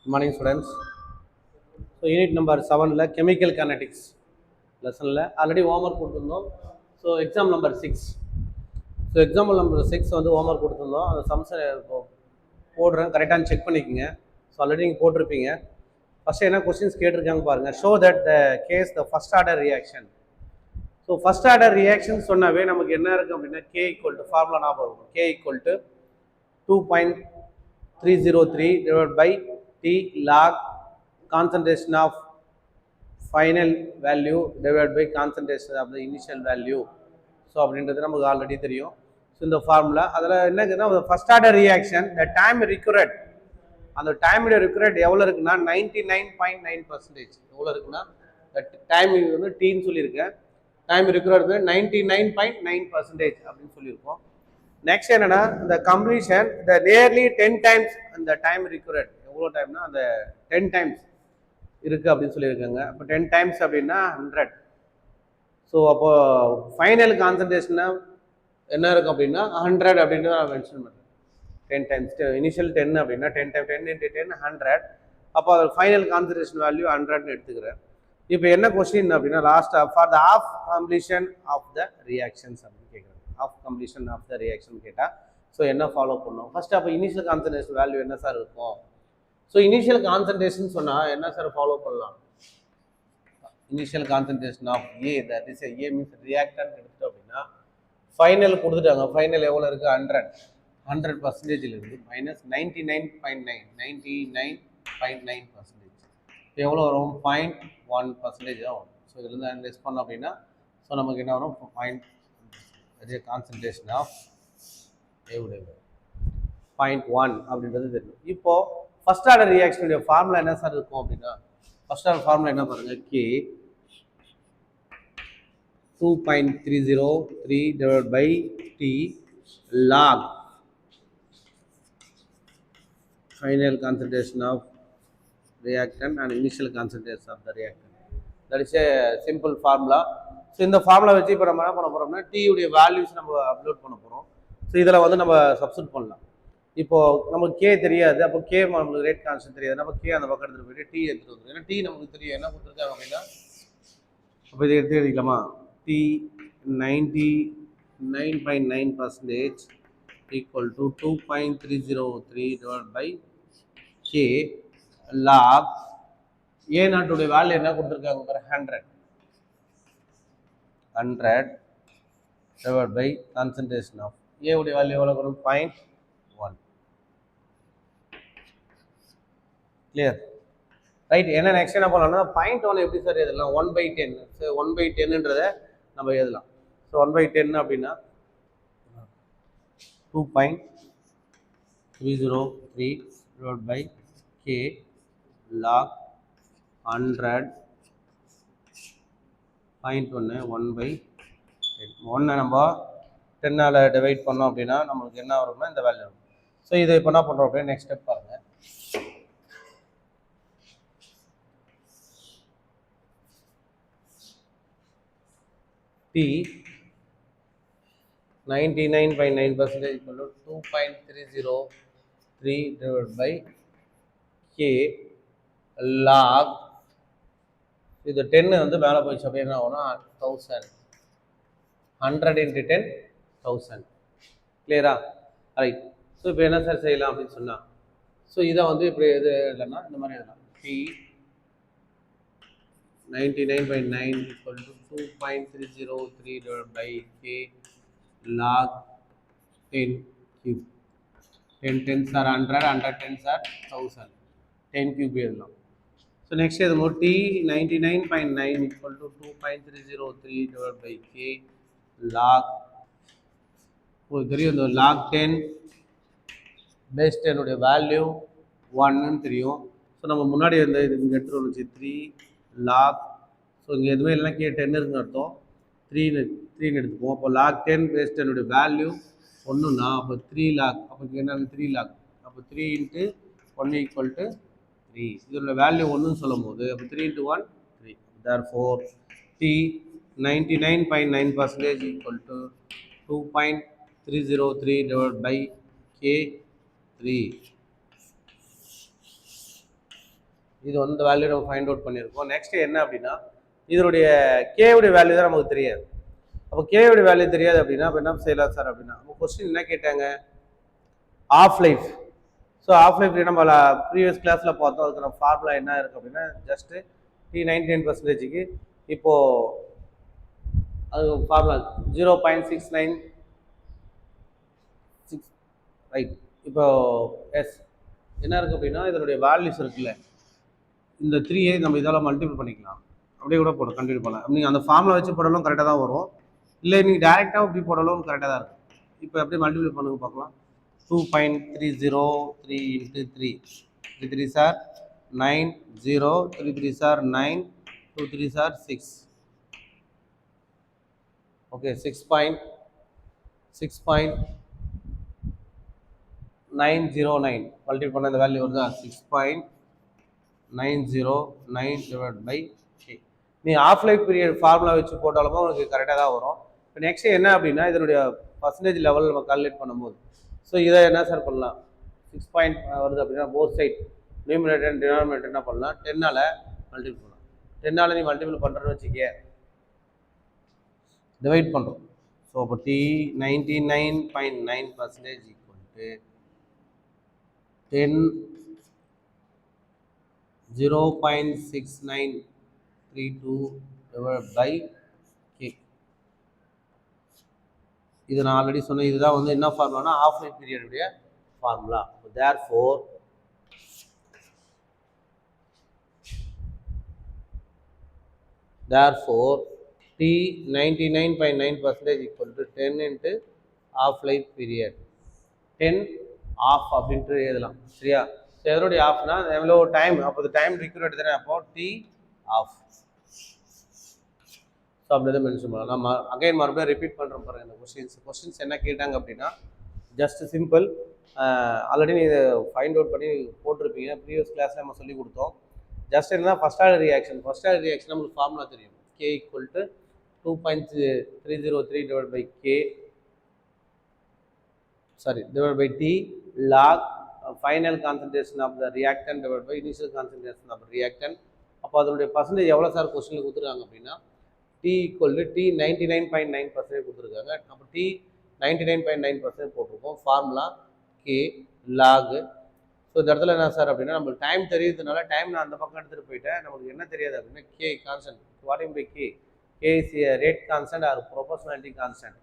Good morning, students. So, unit number 7 chemical kinetics lesson already homework கொடுத்திருந்தோம். So, exam number 6. So, example number 6 வந்து homework கொடுத்திருந்தோம். அந்த sums போடுறேன், கரெக்டாக check பண்ணிக்கோங்க. So already நீங்கள் போட்டிருப்பீங்க. First என்ன கொஸ்டின்ஸ் கேட்டிருக்காங்க பாருங்கள். Show that the case the first order reaction. So first order reaction சொன்னாவே நமக்கு என்ன இருக்குது அப்படின்னா கே ஈக்குவல் டு ஃபார்முலா ஞாபகம் இருக்கும். K equal to 2.303 divided by T log concentration of final value divided by concentration of the initial value. So அப்படின்றது நமக்கு already தெரியும். ஸோ இந்த ஃபார்முலா அதில் என்னன்னா first order reaction the time required, அந்த டைமுடைய ரிக்யூரட் எவ்வளோ இருக்குன்னா 99.9%. எவ்வளோ இருக்குன்னா டைம் வந்து டீன்னு சொல்லியிருக்கேன். டைம் ரிக்யூரட் 99.9% அப்படின்னு சொல்லியிருக்கோம். நெக்ஸ்ட் என்னன்னா இந்த கம்ப்ளீஷன் இந்த நியர்லி 10 டைம்ஸ் அந்த டைம் ரிக்யூரட் எவ்வளோ டைம்னா அந்த 10 டைம்ஸ் இருக்குது அப்படின்னு சொல்லியிருக்காங்க. அப்போ 10 டைம்ஸ் அப்படின்னா 100. ஸோ அப்போ ஃபைனல் கான்சன்ட்ரேஷனா என்ன இருக்கும் அப்படின்னா 100 அப்படின்னு நான் மென்ஷன் பண்ணுறேன். 10 டைம்ஸ் இனிஷியல் 10 அப்படின்னா 10 டைம் 10 × 10 100. அப்போ அது ஃபைனல் கான்சன்ட்ரேஷன் வேல்யூ 100ன்னு எடுத்துக்கிறேன். இப்போ என்ன கொஸ்டின் அப்படின்னா லாஸ்ட்டாக for the half completion of the reactions அப்படின்னு கேட்குறேன். Half completion of the reaction கேட்டால் ஸோ என்ன ஃபாலோ பண்ணணும் ஃபஸ்ட்டு. அப்போ இனிஷியல் கான்சன்ட்ரேஷன் வேல்யூ என்ன சார் இருக்கும்? ஸோ இனிஷியல் கான்சன்ட்ரேஷன் சொன்னால் என்ன சார் ஃபாலோ பண்ணலாம்? Initial concentration of A, that is A means reactant எடுத்துட்டோம் அப்படின்னா ஃபைனல் கொடுத்துட்டாங்க. ஃபைனல் எவ்வளோ இருக்குது 100% இருக்குது மைனஸ் 99.9% எவ்வளோ வரும் 0.1% தான் வரும். ஸோ இதுலேருந்து அனலைஸ் பண்ணோம் அப்படின்னா ஸோ நமக்கு என்ன வரும் கான்சன்ட்ரேஷன் ஆஃப் ஏவுடைய 0.1 அப்படின்றது தெரியும். இப்போது ஃபஸ்ட் ஆர்டர் ரியாக்ஷனுடைய ஃபார்முலா என்ன சார் இருக்கும் அப்படின்னா ஃபஸ்ட் ஆர்டர் ஃபார்முலா என்ன பாருங்கள், K 2.303 divided by T log final concentration of reactant and initial concentration of the reactant. That is a simple formula. So இந்த ஃபார்முலா வச்சு இப்போ நம்ம என்ன பண்ண போகிறோம்னா டீயுடைய வேல்யூஸ் நம்ம அப்லோட் பண்ண போகிறோம். ஸோ இதில் வந்து நம்ம சப்ஸ்டிட் பண்ணலாம். இப்போது நமக்கு கே தெரியாது, அப்போ கே நம்மளுக்கு ரேட் கான்ஸ்டன்ட் தெரியாது, நம்ம கே அந்த பக்கம் எடுத்துகிட்டு போயிட்டு டீ எடுத்துகிட்டு வந்துடும். ஏன்னா டீ நமக்கு தெரியும் என்ன கொடுத்துருக்காங்க அப்படின்னா அப்போ இதை எடுத்து எழுதிக்கலாமா? T 99.9% equal to 2.303 divided by K log A நாட்டுடைய வேல்யூ என்ன கொடுத்துருக்காங்க பாரு 100 divided by concentration of A உடைய வேல்யூ எவ்வளோ வரும் 0.1. Clear right? என்ன நெக்ஸ்ட் என்ன பண்ணலாம்னா 0.1 எப்படி சார் எழுதலாம்? 1/10. ஸோ 1/10ன்றதை நம்ம எழுதலாம். ஸோ 1/10 அப்படின்னா 2.303 divided by K log 100 0.1 1/10. 1 நம்ம 10ஆல் டிவைட் பண்ணோம் அப்படின்னா நம்மளுக்கு என்ன வரும்னா இந்த வேல்யூ வரும். ஸோ இதை இப்போ என்ன பண்ணுறோம் அப்படின்னா நெக்ஸ்ட் ஸ்டெப் பாருங்கள். T 99.9% equal to 2.303 divided by K log இது 10 வந்து மேலே போயிடுச்சு அப்படி என்ன ஆகும்னா 1000. 100 × 10 1000. கிளியரா? ரைட். ஸோ இப்போ என்ன சார் செய்யலாம் அப்படின்னு சொன்னால் ஸோ இதை வந்து இப்படி எது இல்லைன்னா இந்த மாதிரி எழுதலாம். T 99.9 equal to 2.303 divided by K log 10 cube. 10 tens are 100, 100 tens are 1000. 10 cube எழுதலாம். ஸோ நெக்ஸ்ட் எழுதும்போது T 99.9 equal to 2.303 divided by K log தெரியும் இந்த log 10 base 10 உடைய வேல்யூ 1ன்னு தெரியும். ஸோ நம்ம முன்னாடி இருந்த இது இங்கே எடுத்துகிட்டு வந்துச்சு 3 log. ஸோ இங்கே எதுவுமே இல்லைனா கே 10 இருக்குன்னு அர்த்தம். 3ன்னு எடுத்துப்போம். அப்போ log 10 base 10 உடைய வேல்யூ 1ன்னா அப்போ 3 log. அப்போ இங்கே என்ன 3 log. அப்போ 3 × 1 equal to 3. இதோட வேல்யூ 1ன்னு சொல்லும் போது அப்போ 3 × 1 3. Therefore T 99.9% equal to 2.303 divided by K 3. இது வந்து வேல்யூ நம்ம ஃபைண்ட் அவுட் பண்ணியிருக்கோம். நெக்ஸ்ட் என்ன அப்படின்னா இதனுடைய கேவுடைய வேல்யூ தான் நமக்கு தெரியாது. அப்போ கேவுடைய வேல்யூ தெரியாது அப்படின்னா அப்போ என்ன செய்யலாம் சார் அப்படின்னா நம்ம கொஸ்டின் என்ன கேட்டாங்க, half life. So half life நம்ம ப்ரீவியஸ் கிளாஸில் பார்த்தோம். அதுக்கு நம்ம ஃபார்முலா என்ன இருக்குது அப்படின்னா ஜஸ்ட்டு T99%க்கு இப்போது அது ஃபார்முலா 0.696 ரைட். இப்போ எஸ் என்ன இருக்குது அப்படின்னா இதனுடைய வேல்யூஸ் இருக்குல்ல, இந்த 3ஐ நம்ம இதால் மல்டிபிள் பண்ணிக்கலாம். அப்படியே கூட போடும் கண்டினியூ பண்ணலாம். நீங்கள் அந்த ஃபார்முலா வச்சு போடலும் கரெக்டாக தான் வரும், இல்லை நீங்கள் டேரெக்டாக இப்படி போடலும் கரெக்டாக தான் இருக்கும். இப்போ எப்படி மல்டிபிள் பண்ணுங்க பார்க்கலாம். 2.303 into 3 3 3s are 9 0 3 3s are 9 2 3s are 6. Okay, 6.909 multiply பண்ண இந்த வேல்யூ வருதா 6.909 divided by k. நீ ஆஃப் லைஃப் பீரியட் ஃபார்முலா வச்சு போட்டாலுமே உனக்கு கரெக்டாக தான் வரும். இப்போ நெக்ஸ்ட் என்ன அப்படின்னா இதனுடைய பர்சன்டேஜ் லெவல் நம்ம கால்குலேட் பண்ணும்போது ஸோ இதை என்ன சார் பண்ணலாம், 6 வருது அப்படின்னா both side numerator and denominator என்ன பண்ணலாம் 10ஆல் மல்டிபிள் பண்ணலாம். 10ஆல் நீ மல்டிபிள் பண்ணுறேன்னு வச்சுக்க டிவைட் பண்ணுறோம். ஸோ அப்போ T99.9% equal to 10 0.6932 divided by k. இது நான் ஆல்ரெடி சொன்னேன். இதுதான் வந்து என்ன ஃபார்முலானா ஆஃப் லைஃப் பீரியடுடைய formula. therefore T99.9% equal to 10 into half life period. 10 of அப்படின்ட்டு எழுதலாம். சரியா? ஸோ எதனுடைய ஆஃப்னா எவ்வளோ டைம், அப்போ டைம் ரிக்யூர்ட் தானே, அப்போ டி ஆஃப். ஸோ அப்படி தான் மென்ஷன் பண்ணலாம். நம்ம அகைன் மறுபடியும் ரிப்பீட் பண்ணுறோம் பாருங்கள். இந்த கொஸ்டின்ஸ் என்ன கேட்டாங்க அப்படின்னா ஜஸ்ட் சிம்பிள். ஆல்ரெடி நீ இதை ஃபைண்ட் அவுட் பண்ணி போட்டிருப்பீங்க, ப்ரீவியஸ் கிளாஸில் நம்ம சொல்லி கொடுத்தோம். ஜஸ்ட் என்ன ஃபர்ஸ்ட் ஆர்டர் ரியாக்ஷன் நம்மளுக்கு ஃபார்முலா தெரியும். K equal to 2.303 divided by K divided by T log final concentration of the reactant divided by initial concentration of the reactant. அப்போ அதனுடைய பர்சன்டேஜ் எவ்வளோ சார் கொஸ்டினில் கொடுத்துருக்காங்க அப்படின்னா T equal to T99.9% கொடுத்துருக்காங்க. அப்போ T99.9% போட்டிருக்கோம். Formula K log. ஸோ இந்த இடத்துல என்ன சார் அப்படின்னா நம்மளுக்கு டைம் தெரியுதுனால டைம் நான் அந்த பக்கம் எடுத்துகிட்டு போயிட்டேன். நம்மளுக்கு என்ன தெரியாது அப்படின்னா K constant. What in by K? K is a rate constant or proportionality constant.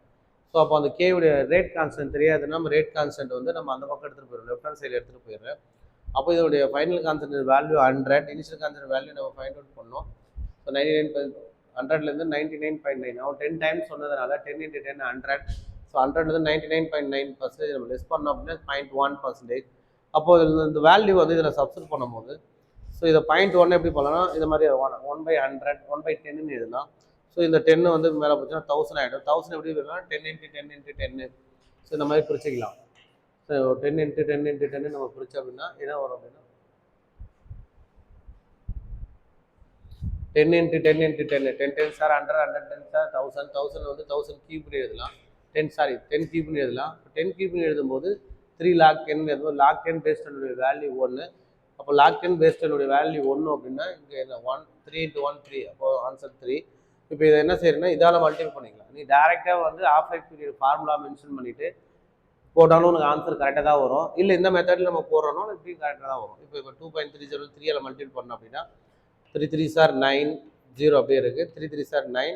So அப்போ அந்த K உடைய ரேட் கான்ஸ்டன்ட் தெரியாதுன்னா நம்ம ரேட் கான்ஸ்டன்ட் வந்து நம்ம அந்த பக்கம் எடுத்துகிட்டு போயிடுறோம், லெஃப்ட் ஹேண்ட் சைடில் எடுத்துகிட்டு போயிடுறேன். அப்போ இதோடைய final constant value 100, initial constant value நம்ம ஃபைண்ட் அவுட் பண்ணோம். ஸோ 100லேருந்து 99.9 அவன் 10 டைம்ஸ் சொன்னதுனால 10 × 10 100. ஸோ 100லேருந்து 99.9% நம்ம லெஸ் பண்ணோம் அப்படின்னா 0.1%. அப்போது இந்த வேல்யூ வந்து இதில் சப்ஸ்டிட் பண்ணும்போது ஸோ இதை 0.1 எப்படி பண்ணலாம்னா இது மாதிரி 1/100 1/10 எழுதலாம். ஸோ இந்த 10 வந்து மேலே போச்சுன்னா 1000 ஆகிடும். 1000 எப்படி எழுதலாம் 10 × 10 × 10. ஸோ இந்த மாதிரி பிரிச்சுக்கலாம். ஸோ 10 × 10 × 10 நம்ம பிரித்தோம் அப்படின்னா என்ன வரும் அப்படின்னா 10 × 10 × 10 10 10s are 100 100 10s are 1000 1000 வந்து 1000 கியூப்னு எழுதலாம். 10 கியூப்னு எழுதலாம். 10 கியூப்னு எழுதும்போது 3 log 10 எழுதும்போது log 10 பேஸ் 10 வேல்யூ 1. அப்போ log 10 பேஸ் 10 வேல்யூ 1 அப்படின்னா இங்கே என்ன 1 3 × 1 3. அப்போ ஆன்சர் 3. இப்போ இதை என்ன செய்யணும்னா இதால் மல்டிபிள் பண்ணிக்கலாம். நீ டேரெக்டாக வந்து half life period formula mention பண்ணிவிட்டு போட்டாலும் உனக்கு ஆன்சர் கரெக்டாக தான் வரும். இல்லை இந்த மெத்தடில் நம்ம போடுறோம்னா இப்படி கரெக்டாக தான் வரும். இப்போ 2.303 மல்டிபிள் பண்ணோம் அப்படின்னா 3 3s are 9 0 அப்படியே இருக்குது. 3 3s are 9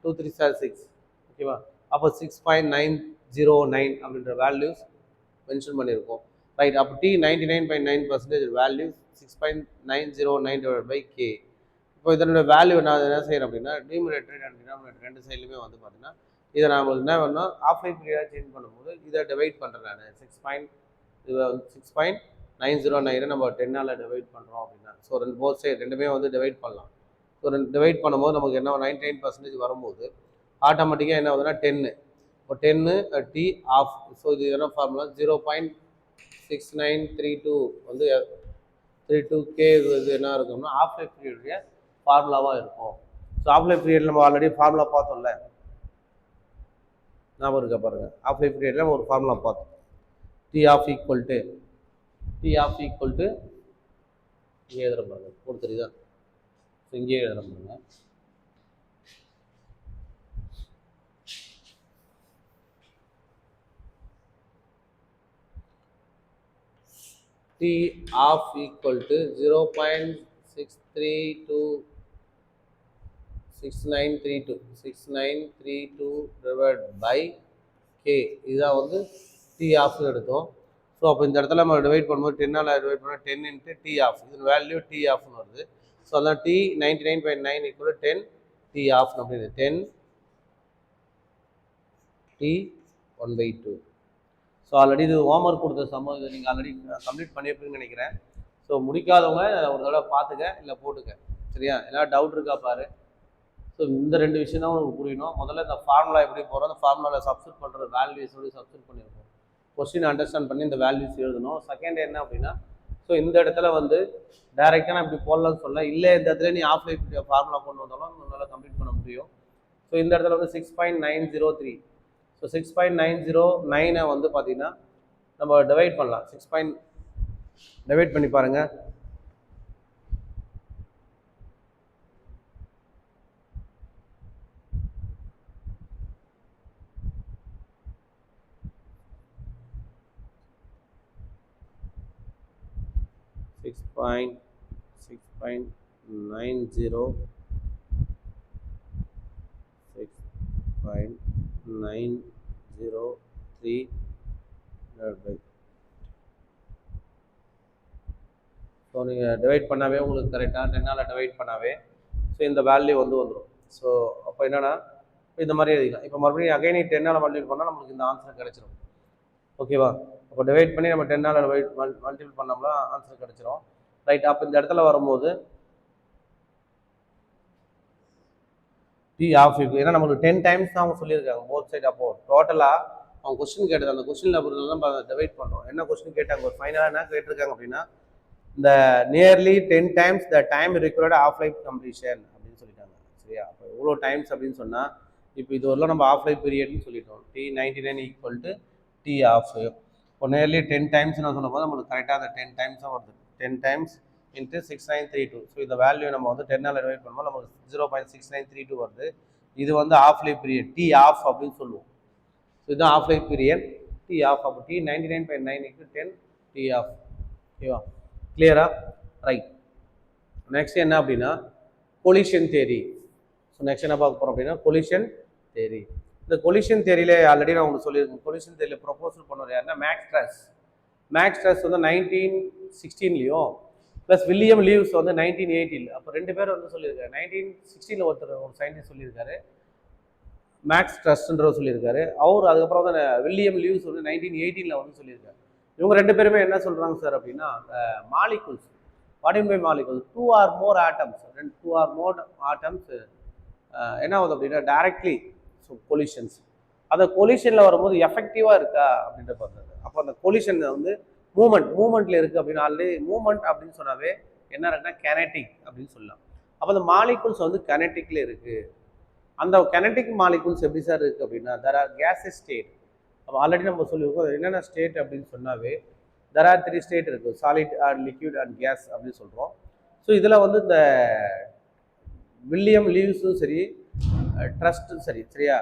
2 3s are 6. ஓகேவா? அப்போ 6.909 அப்படின்ற வேல்யூஸ் மென்ஷன் பண்ணியிருக்கோம். ரைட். அப்போ T99.9% value 6.909 divided by K. இப்போ இதனோட வேல்யூ நான் என்ன செய்கிறேன் அப்படின்னா நியூமரேட்டர் அண்ட் டினாமினேட்டர் ரெண்டு சைட்லையுமே வந்து பார்த்தீங்கன்னா இதை நான் என்ன பண்ணோம் ஆஃப் லைஃப் பீரியடாக சேஞ்ச் பண்ணும்போது இதை டிவைட் பண்ணுறேன். நான் 6.909 நம்ம 10ஆல் டிவைட் பண்ணுறோம் அப்படின்னா ஸோ போத் சைடு ரெண்டுமே வந்து டிவைட் பண்ணலாம். ஸோ டிவைட் பண்ணும்போது நமக்கு என்ன 99% வரும்போது ஆட்டோமேட்டிக்காக என்ன ஆகுதுன்னா 10. இப்போ 10 T ஆஃப். ஸோ இது என்ன ஃபார்முலா 0.6932 வந்து 32K இது என்ன இருக்கும்னா ஆஃப் லைஃப் பீரியடுடைய ஃபார்முலாவாக இருக்கும். ஸோ ஆஃப் லைஃப் பீரியட் நம்ம ஆல்ரெடி ஃபார்முலா பார்த்தோம்ல, ஞாபகம் இருக்கா பாருங்கள். ஆஃப் லைஃப் பீரியடில் நம்ம ஒரு ஃபார்முலா பார்த்தோம். T ஆஃப் ஈக்குவல் டு இங்கே எழுதுற பாருங்க, போட்டு தெரியுதா? ஸோ இங்கேயே எழுதுற பாருங்க. T of equal to 0.632692 divided by K. இதுதான் வந்து T of எடுத்தோம். ஸோ அப்போ இந்த இடத்துல நம்ம டிவைட் பண்ணும்போது 10ஆல் டிவைட் பண்ணால் 10 into T of, இது வேல்யூ T ஆஃப்னு வருது. ஸோ அதான் T 99.9 equal to 10 T off அப்படின்னு 10 T 1/2. ஸோ ஆல்ரெடி இது ஹோம்ஒர்க் கொடுத்த சம்பவம், இதை நீங்கள் ஆல்ரெடி கம்ப்ளீட் பண்ணியிருப்பீங்கன்னு நினைக்கிறேன். ஸோ முடிக்காதவங்க ஒரு தடவை பார்த்துக்க, இல்லை போட்டுக்க, சரியா? ஏதாவது டவுட் இருக்கா பாரு. ஸோ இந்த 2 விஷயம் தான் உங்களுக்கு புரியணும். முதல்ல இந்த ஃபார்முலா எப்படி போகிறோம், அந்த ஃபார்முலாவில் சப்ஸ்டிட் பண்ணுற வேல்யூஸோடு சப்ஸ்டிட் பண்ணியிருக்கோம். கொஸ்டின் அண்டர்ஸ்டாண்ட் பண்ணி இந்த வேல்யூஸ் எழுதணும். செகண்ட் என்ன அப்படின்னா, ஸோ இந்த இடத்துல வந்து டைரெக்டாக நான் இப்படி போடலாம்னு சொல்ல, இல்லை இந்த இடத்துல நீ ஆஃப் லைஃப் ஃபார்முலா கொண்டு வந்தாலும் உங்களால் கம்ப்ளீட் பண்ண முடியும். ஸோ இந்த இடத்துல வந்து 6.903. ஸோ 6.909 வந்து பார்த்தீங்கன்னா நம்ம டிவைட் பண்ணலாம். டிவைட் பண்ணி பாருங்க. Six point 6.903 ஸோ நீங்கள் டிவைட் பண்ணாவே உங்களுக்கு கரெக்டாக 10ஆல் டிவைட் பண்ணாவே ஸோ இந்த வேல்யூ வந்து வந்துடும். ஸோ அப்போ என்னென்னா இந்த மாதிரி எழுதிக்கலாம். இப்போ மறுபடியும் அகைன் 10ஆல் மல்டிபிள் பண்ணால் நமக்கு இந்த ஆன்சர் கிடைச்சிடும். ஓகேவா? அப்போ டிவைட் பண்ணி நம்ம 10ஆல் மல்டிபிள் பண்ணோம்னா ஆன்சர் கிடைச்சிடும். ரைட். அப்போ இந்த இடத்துல வரும்போது T ஆஃப் இருக்கு. ஏன்னா நம்மளுக்கு 10 டைம்ஸ் தான் அவங்க சொல்லியிருக்காங்க போத் சைடு. அப்போ டோட்டலாக அவங்க கொஸ்டின் கேட்டது, அந்த கொஸ்டினில் நம்ம டிவைட் பண்ணுறோம். என்ன கொஸ்டின் கேட்டாங்க, ஒரு ஃபைனலாக என்ன கேட்டிருக்காங்க அப்படின்னா, இந்த nearly 10 times the time required half life completion அப்படின்னு சொல்லிட்டாங்க. சரியா? அப்போ எவ்வளோ டைம்ஸ் அப்படின்னு சொன்னால், இப்போ இது வரலாம் நம்ம ஆஃப் லைஃப் பீரியட்னு சொல்லிட்டோம். T99 equal to T half. இப்போ நியர்லி 10 times நான் சொல்லும் போது நம்மளுக்கு கரெக்டாக அந்த 10 times தான் வருது. 10 times into 6932. ஸோ இந்த வேல்யூ நம்ம வந்து 10ஆல் டிவைட் பண்ணும்போது நமக்கு 0.6932 வருது. இது வந்து half life period, T half அப்படின்னு சொல்லுவோம். ஸோ இதுதான் half life period, T half. அப்போ T99.9 = 10 T ஆஃப். ஓகேவா? கிளியரா? ரைட். நெக்ஸ்ட் என்ன அப்படின்னா கொலிஷன் தியரி. ஸோ நெக்ஸ்ட் என்ன பார்க்க போகிறோம் அப்படின்னா கொலிஷன் தியரி. இந்த கொலிஷன் தியரியில ஆல்ரெடி நான் உங்களுக்கு சொல்லியிருக்கேன். கொலிஷன் தியரியில் ப்ரொபோசல் பண்ணுறது யாருன்னா மேக்ஸ் ஸ்ட்ரெஸ் வந்து 1916 ப்ளஸ் வில்லியம் லீவ்ஸ் வந்து 1980. அப்போ 2 பேர் வந்து சொல்லியிருக்காரு. 1916 ஒரு சயின்டிஸ்ட் சொல்லியிருக்காரு, மேக்ஸ் ஸ்ட்ரெஸ்ன்றவர் சொல்லியிருக்காரு. அதுக்கப்புறம் வந்து வில்லியம் லீவ்ஸ் வந்து 1918 வந்து சொல்லியிருக்காரு. இவங்க 2 பேருமே என்ன சொல்கிறாங்க சார் அப்படின்னா, molecules, what in by molecules, 2 or more atoms என்ன ஆகுது அப்படின்னா டைரக்ட்லி கொலிஷன்ஸ். அந்த கொலிஷனில் வரும்போது எஃபெக்டிவாக இருக்கா அப்படின்ற பார்த்தது. அப்போ அந்த கொலிஷன் வந்து மூமெண்ட்ல இருக்குது அப்படின்னு. ஆல்ரெடி மூமெண்ட் அப்படின்னு சொன்னாவே என்ன இருக்குன்னா கெனடிக் அப்படின்னு சொல்லலாம். அப்போ அந்த மாலிகுல்ஸ் வந்து கெனடிக்ல இருக்குது. அந்த கெனடிக் மாலிகுல்ஸ் எப்படி சார் இருக்குது அப்படின்னா, தேர் ஆர் கேஸஸ் ஸ்டேட். அப்போ ஆல்ரெடி நம்ம சொல்லியிருக்கோம் என்னென்ன ஸ்டேட் அப்படின்னு சொன்னாவே தெர் ஆர் 3 ஸ்டேட் இருக்குது, solid and liquid and gas அப்படின்னு சொல்கிறோம். ஸோ இதில் வந்து இந்த வில்லியம் லீவ்ஸும் சரி, ட்ரஸ்ட்டும் சரி, சரியா?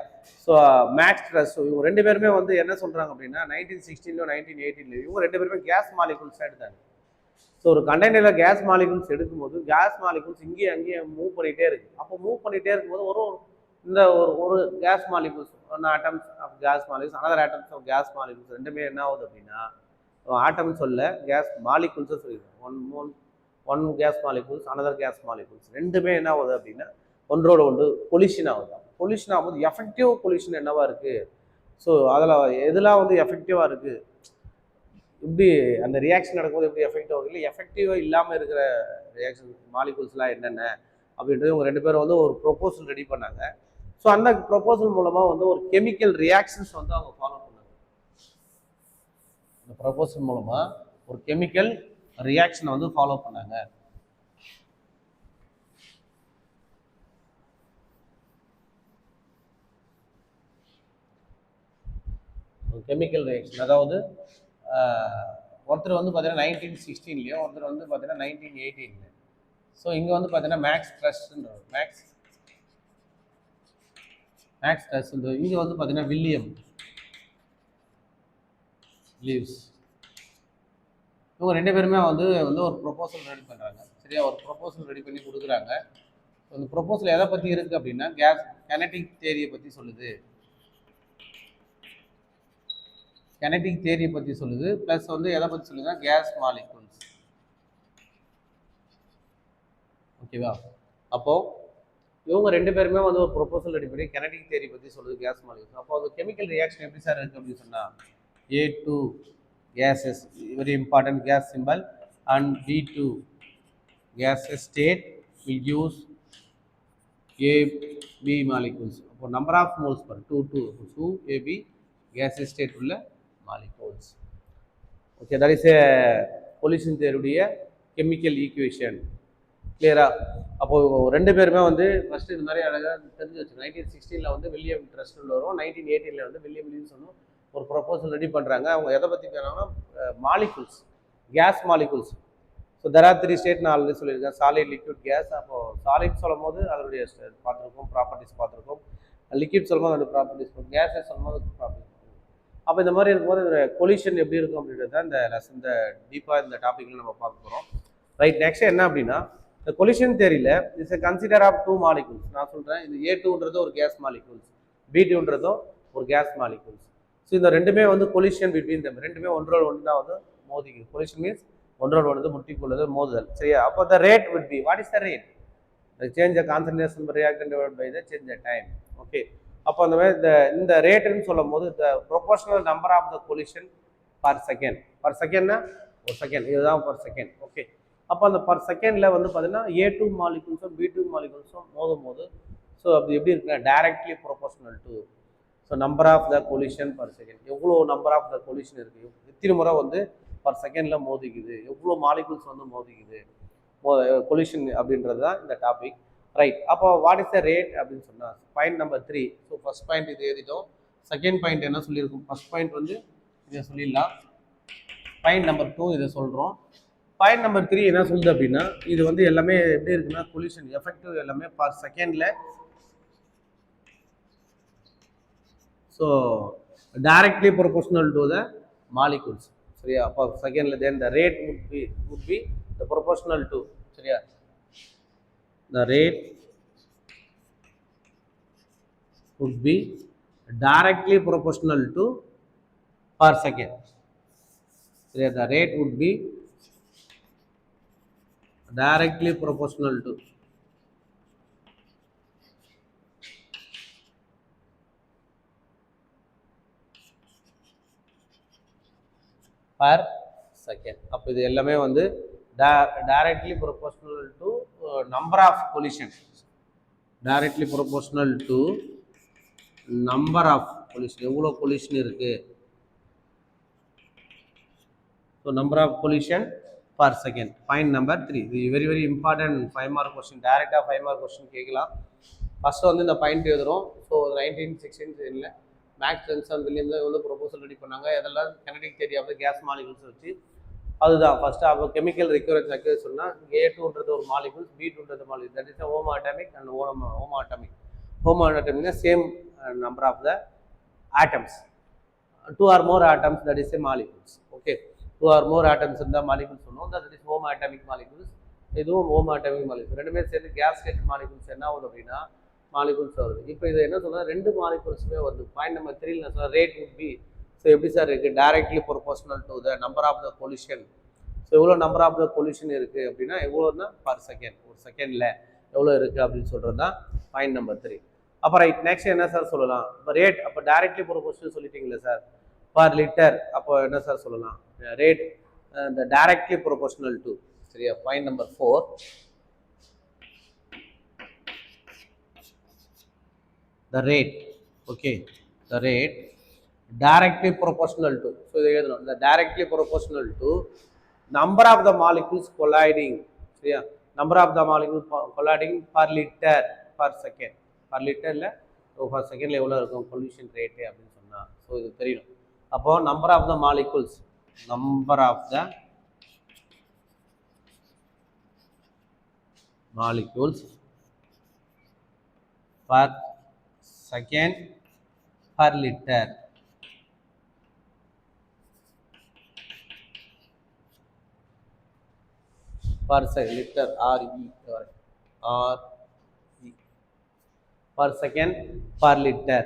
ஸோ மேக்ஸ் ட்ரஸ்ட் இவங்க 2 பேருமே வந்து என்ன சொல்கிறாங்க அப்படின்னா 1916 1918 இவங்க 2 பேருமே கேஸ் மாலிகுல்ஸ் எடுத்தாங்க. ஸோ ஒரு கண்டெய்னரில் கேஸ் மாலிகுல்ஸ் எடுக்கும்போது கேஸ் மாலிகுல்ஸ் இங்கேயே அங்கேயே மூவ் பண்ணிகிட்டே இருக்குது. அப்போ மூவ் பண்ணிகிட்டே இருக்கும்போது ஒரு gas molecules, one atoms of gas molecules, another atoms of gas molecules, ரெண்டுமே என்ன ஆகுது அப்படின்னா ஆட்டம் சொல்ல கேஸ் மாலிகுல்ஸும் சொல்லிடுவோம். One gas molecules, another gas molecules, ரெண்டுமே என்ன ஆகுது அப்படின்னா ஒன்றோட ஒன்று கொலிஷன் ஆகுது. கொலிஷன் ஆகும்போது எஃபெக்டிவ் கொலிஷன் என்னவா இருக்குது, ஸோ அதில் எதெல்லாம் வந்து எஃபெக்டிவாக இருக்குது, இப்படி அந்த ரியாக்ஷன் நடக்கும்போது எப்படி எஃபெக்டிவ் ஆகுது, இல்லை எஃபெக்டிவாக இல்லாமல் இருக்கிற ரியாக்ஷன் மாலிகுல்ஸ்லாம் என்னென்ன அப்படின்றது இவங்க 2 பேரும் வந்து ஒரு ப்ரொபோசல் ரெடி பண்ணாங்க. ஸோ அந்த ப்ரொபோசல் மூலமாக வந்து ஒரு கெமிக்கல் ரியாக்ஷன்ஸ் வந்து அவங்க ஃபாலோ பண்ணாங்க. இந்த ப்ரொபோசல் மூலமாக ஒரு கெமிக்கல் ரியாக்ஷனை வந்து ஃபாலோ பண்ணாங்க. கெமிக்கல் ரியாக்ஷன், அதாவது ஒருத்தர் வந்து பார்த்தீங்கன்னா 1916லையும் ஒருத்தர் வந்து பார்த்தீங்கன்னா 1918. ஸோ இங்கே வந்து பார்த்தீங்கன்னா மேக்ஸ் ட்ரஸ்ட்ன்ற மேக்ஸ் ட்ரஸ்ட், இங்கே வந்து பார்த்தீங்கன்னா வில்லியம் லீவ்ஸ். இவங்க 2 பேருமே வந்து ஒரு ப்ரொபோசல் ரெடி பண்ணுறாங்க. சரியா, ஒரு ப்ரொபோசல் ரெடி பண்ணி கொடுக்குறாங்க. அந்த ப்ரொபோசல் எதை பற்றி இருக்குது அப்படின்னா கினெடிக் தியரியை பற்றி சொல்லுது. கினெடிக் தியரியை பற்றி சொல்லுது. ப்ளஸ் வந்து எதை பற்றி சொல்லுதுன்னா கேஸ் மாலிகுல்ஸ். ஓகேவா? அப்போது இவங்க 2 பேருமே வந்து ஒரு ப்ரொபோசல் ரெடி பண்ணி கினெடிக் தியரி பற்றி சொல்லுது கேஸ் மாலிகுல்ஸ். அப்போ அது கெமிக்கல் ரியாக்ஷன் எப்படி சார் இருக்குது அப்படின்னு சொன்னால் A2 gases, very important gas symbol, and B2 gaseous state will use AB molecules. அப்போ number of moles per 2 AB gaseous state உள்ள molecules. Okay, that is a collision theory உடைய chemical equation. கிளியரா? அப்போ 2 பேருமே வந்து ஃபர்ஸ்ட் இந்த மாதிரி அழகாக தெரிஞ்சு வச்சு 1916ல் வந்து வில்லியம் ட்ரஸ்ட் வரும், 1918ல் வந்து வில்லியம் லீவ்ஸ் வந்து ஒரு ப்ரொபோசல் ரெடி பண்ணுறாங்க. அவங்க எதை பற்றி பேசுகிறாங்கன்னா molecules, gas molecules. So there are 3 state நான் ஆல்ரெடி சொல்லியிருக்கேன், சாலிட், லிக்விட், கேஸ். அப்போது சாலிட் சொல்லும் போது அதனுடைய பார்த்துருக்கோம், ப்ராப்பர்ட்டிஸ் பார்த்துருக்கோம். லிக்விட் சொல்லும் போது அதோட ப்ராப்பர்ட்டிஸ், கேஸை சொல்லும் போது ப்ராப்பர்ட்டிஸ். அப்போ இந்த மாதிரி இருக்கும்போது இந்த கொலிஷன் எப்படி இருக்கும் அப்படின்றது தான் இந்த லெசன், இந்த டீப்பாக இந்த டாப்பிக்கில் நம்ம பார்க்க போகிறோம். ரைட், நெக்ஸ்ட் என்ன அப்படின்னா இந்த கொலிஷன் தியரியில் it's a consider of 2 molecules. நான் சொல்கிறேன், இது A2ன்றது ஒரு கேஸ் மாலிகுல்ஸ், B2ன்றதோ ஒரு கேஸ் மாலிகுல்ஸ். ஸோ இந்த ரெண்டுமே வந்து கொலிஷன் பிட்வீன் தம், ரெண்டுமே ஒன்றோடு ஒன்று தான் வந்து மோதிக்குது. கொலிஷன் மீன்ஸ் ஒன்றோடு ஒன்று முட்டிக்கொள்வது, மோதுதல். சரியா? அப்போ the rate would be, what is the rate? The change the concentration reactant divided by the change the time. Okay, அப்போ அந்த மாதிரி இந்த ரேட்டுன்னு சொல்லும் போது the proportional number of the collision per second. Per செகண்ட்னா ஒரு செகண்ட், இதுதான் பர் செகண்ட். ஓகே, அப்போ அந்த பர் செகண்டில் வந்து பார்த்தீங்கன்னா A2 மாலிகுல்ஸும் B2 மாலிகுல்ஸும் மோதும் போது ஸோ அப்படி எப்படி இருக்குன்னா directly proportional to so number of the collision per second. எவ்வளோ நம்பர் ஆஃப் த கொலிஷன் இருக்குது, எத்தனை முறை வந்து பர் செகண்டில் மோதிக்குது, எவ்வளோ மாலிகுல்ஸ் வந்து மோதிக்குது கொலிஷன் அப்படின்றது தான் இந்த டாபிக். ரைட், அப்போ வாட் இஸ் த ரேட் அப்படின்னு சொன்னால் point number 3. So first point இது எழுதிட்டோம். செகண்ட் பாயிண்ட் என்ன சொல்லியிருக்கும்? ஃபர்ஸ்ட் பாயிண்ட் வந்து இதை சொல்லிடலாம். பாயிண்ட் நம்பர் 2 இதை சொல்கிறோம். பாயிண்ட் நம்பர் 3 என்ன சொல்லுது அப்படின்னா இது வந்து எல்லாமே எப்படி இருக்குன்னா கொலிஷன் எஃபெக்டிவ் எல்லாமே பர் செகண்டில். So directly proportional to the molecules. சரியா? அப்போ செகண்டில் then the rate would be the proportional to. சரியா? the rate would be directly proportional to per second. சரியா? the rate would be directly proportional to per second. அப்போ இது எல்லாமே வந்து directly proportional to number of collision. directly proportional to number of collision. எவ்வளோ collision இருக்கு, so number of collision per second. Point number 3 இது very very important 5 mark question, டேரெக்டாக 5 mark question கேட்கலாம். First வந்து இந்த பாயிண்ட் எழுதுகிறோம். ஸோ 1916 மேக்ஸ் ஜென்சன் வில்லியம் தான் வந்து ப்ரொபோசல் ரெடி பண்ணாங்க. அதெல்லாம் kinetic theory of gas molecules வச்சு. அதுதான் ஃபஸ்ட்டு அப்போ கெமிக்கல் ரிக்வயர்ஸ் வைக்கிறது சொன்னால் A2ன்றது ஒரு மாலிகுல்ஸ், B2ன்றது molecule, that is homo atomic and homo atomic. Homo அட்டாமிக்னா same number of the atoms, 2 or more atoms, that is a molecules. Okay, 2 or more atoms இருந்தால் மாலிகுல்ஸ் சொன்னோம், that is homo atomic molecules. இதுவும் homo atomic molecules. ரெண்டுமே சேர்ந்து case state molecules என்ன ஆகுது அப்படின்னா molecules வருது. இப்போ இது என்ன சொன்னால் 2 மாலிகுல்ஸுமே வருது. பாயிண்ட் நம்பர் 3 நான் சொன்னால் ரேட் would be, ஸோ எப்படி சார் இருக்குது, directly proportional to the number of the collision. So எவ்வளோ நம்பர் ஆஃப் த கொலிஷன் இருக்குது அப்படின்னா எவ்வளோன்னா பர் செகண்ட், ஒரு செகண்டில் எவ்வளோ இருக்குது அப்படின்னு சொல்கிறது தான் பாயிண்ட் நம்பர் 3. அப்போ ரைட், நெக்ஸ்ட் என்ன சார் சொல்லலாம்? இப்போ ரேட், அப்போ டைரக்ட்லி ப்ரொபோர்ஷனல் சொல்லிட்டீங்களே சார், பர் லிட்டர். அப்போ என்ன சார் சொல்லலாம்? ரேட் இந்த டைரக்ட்லி ப்ரொபோர்ஷனல் டு. சரியா? Point number 4, the rate. Okay, the rate directly proportional to. So இதை எழுதணும், the directly proportional to number of the molecules colliding. சரியா? number of the molecules colliding per liter per second. per liter இல்லை per secondல எவ்வளோ இருக்கும் collision rate அப்படின்னு சொன்னால் so இது தெரியணும். அப்போது number of the molecules number of the molecules per second per liter. Per second, liter, R E per second per liter.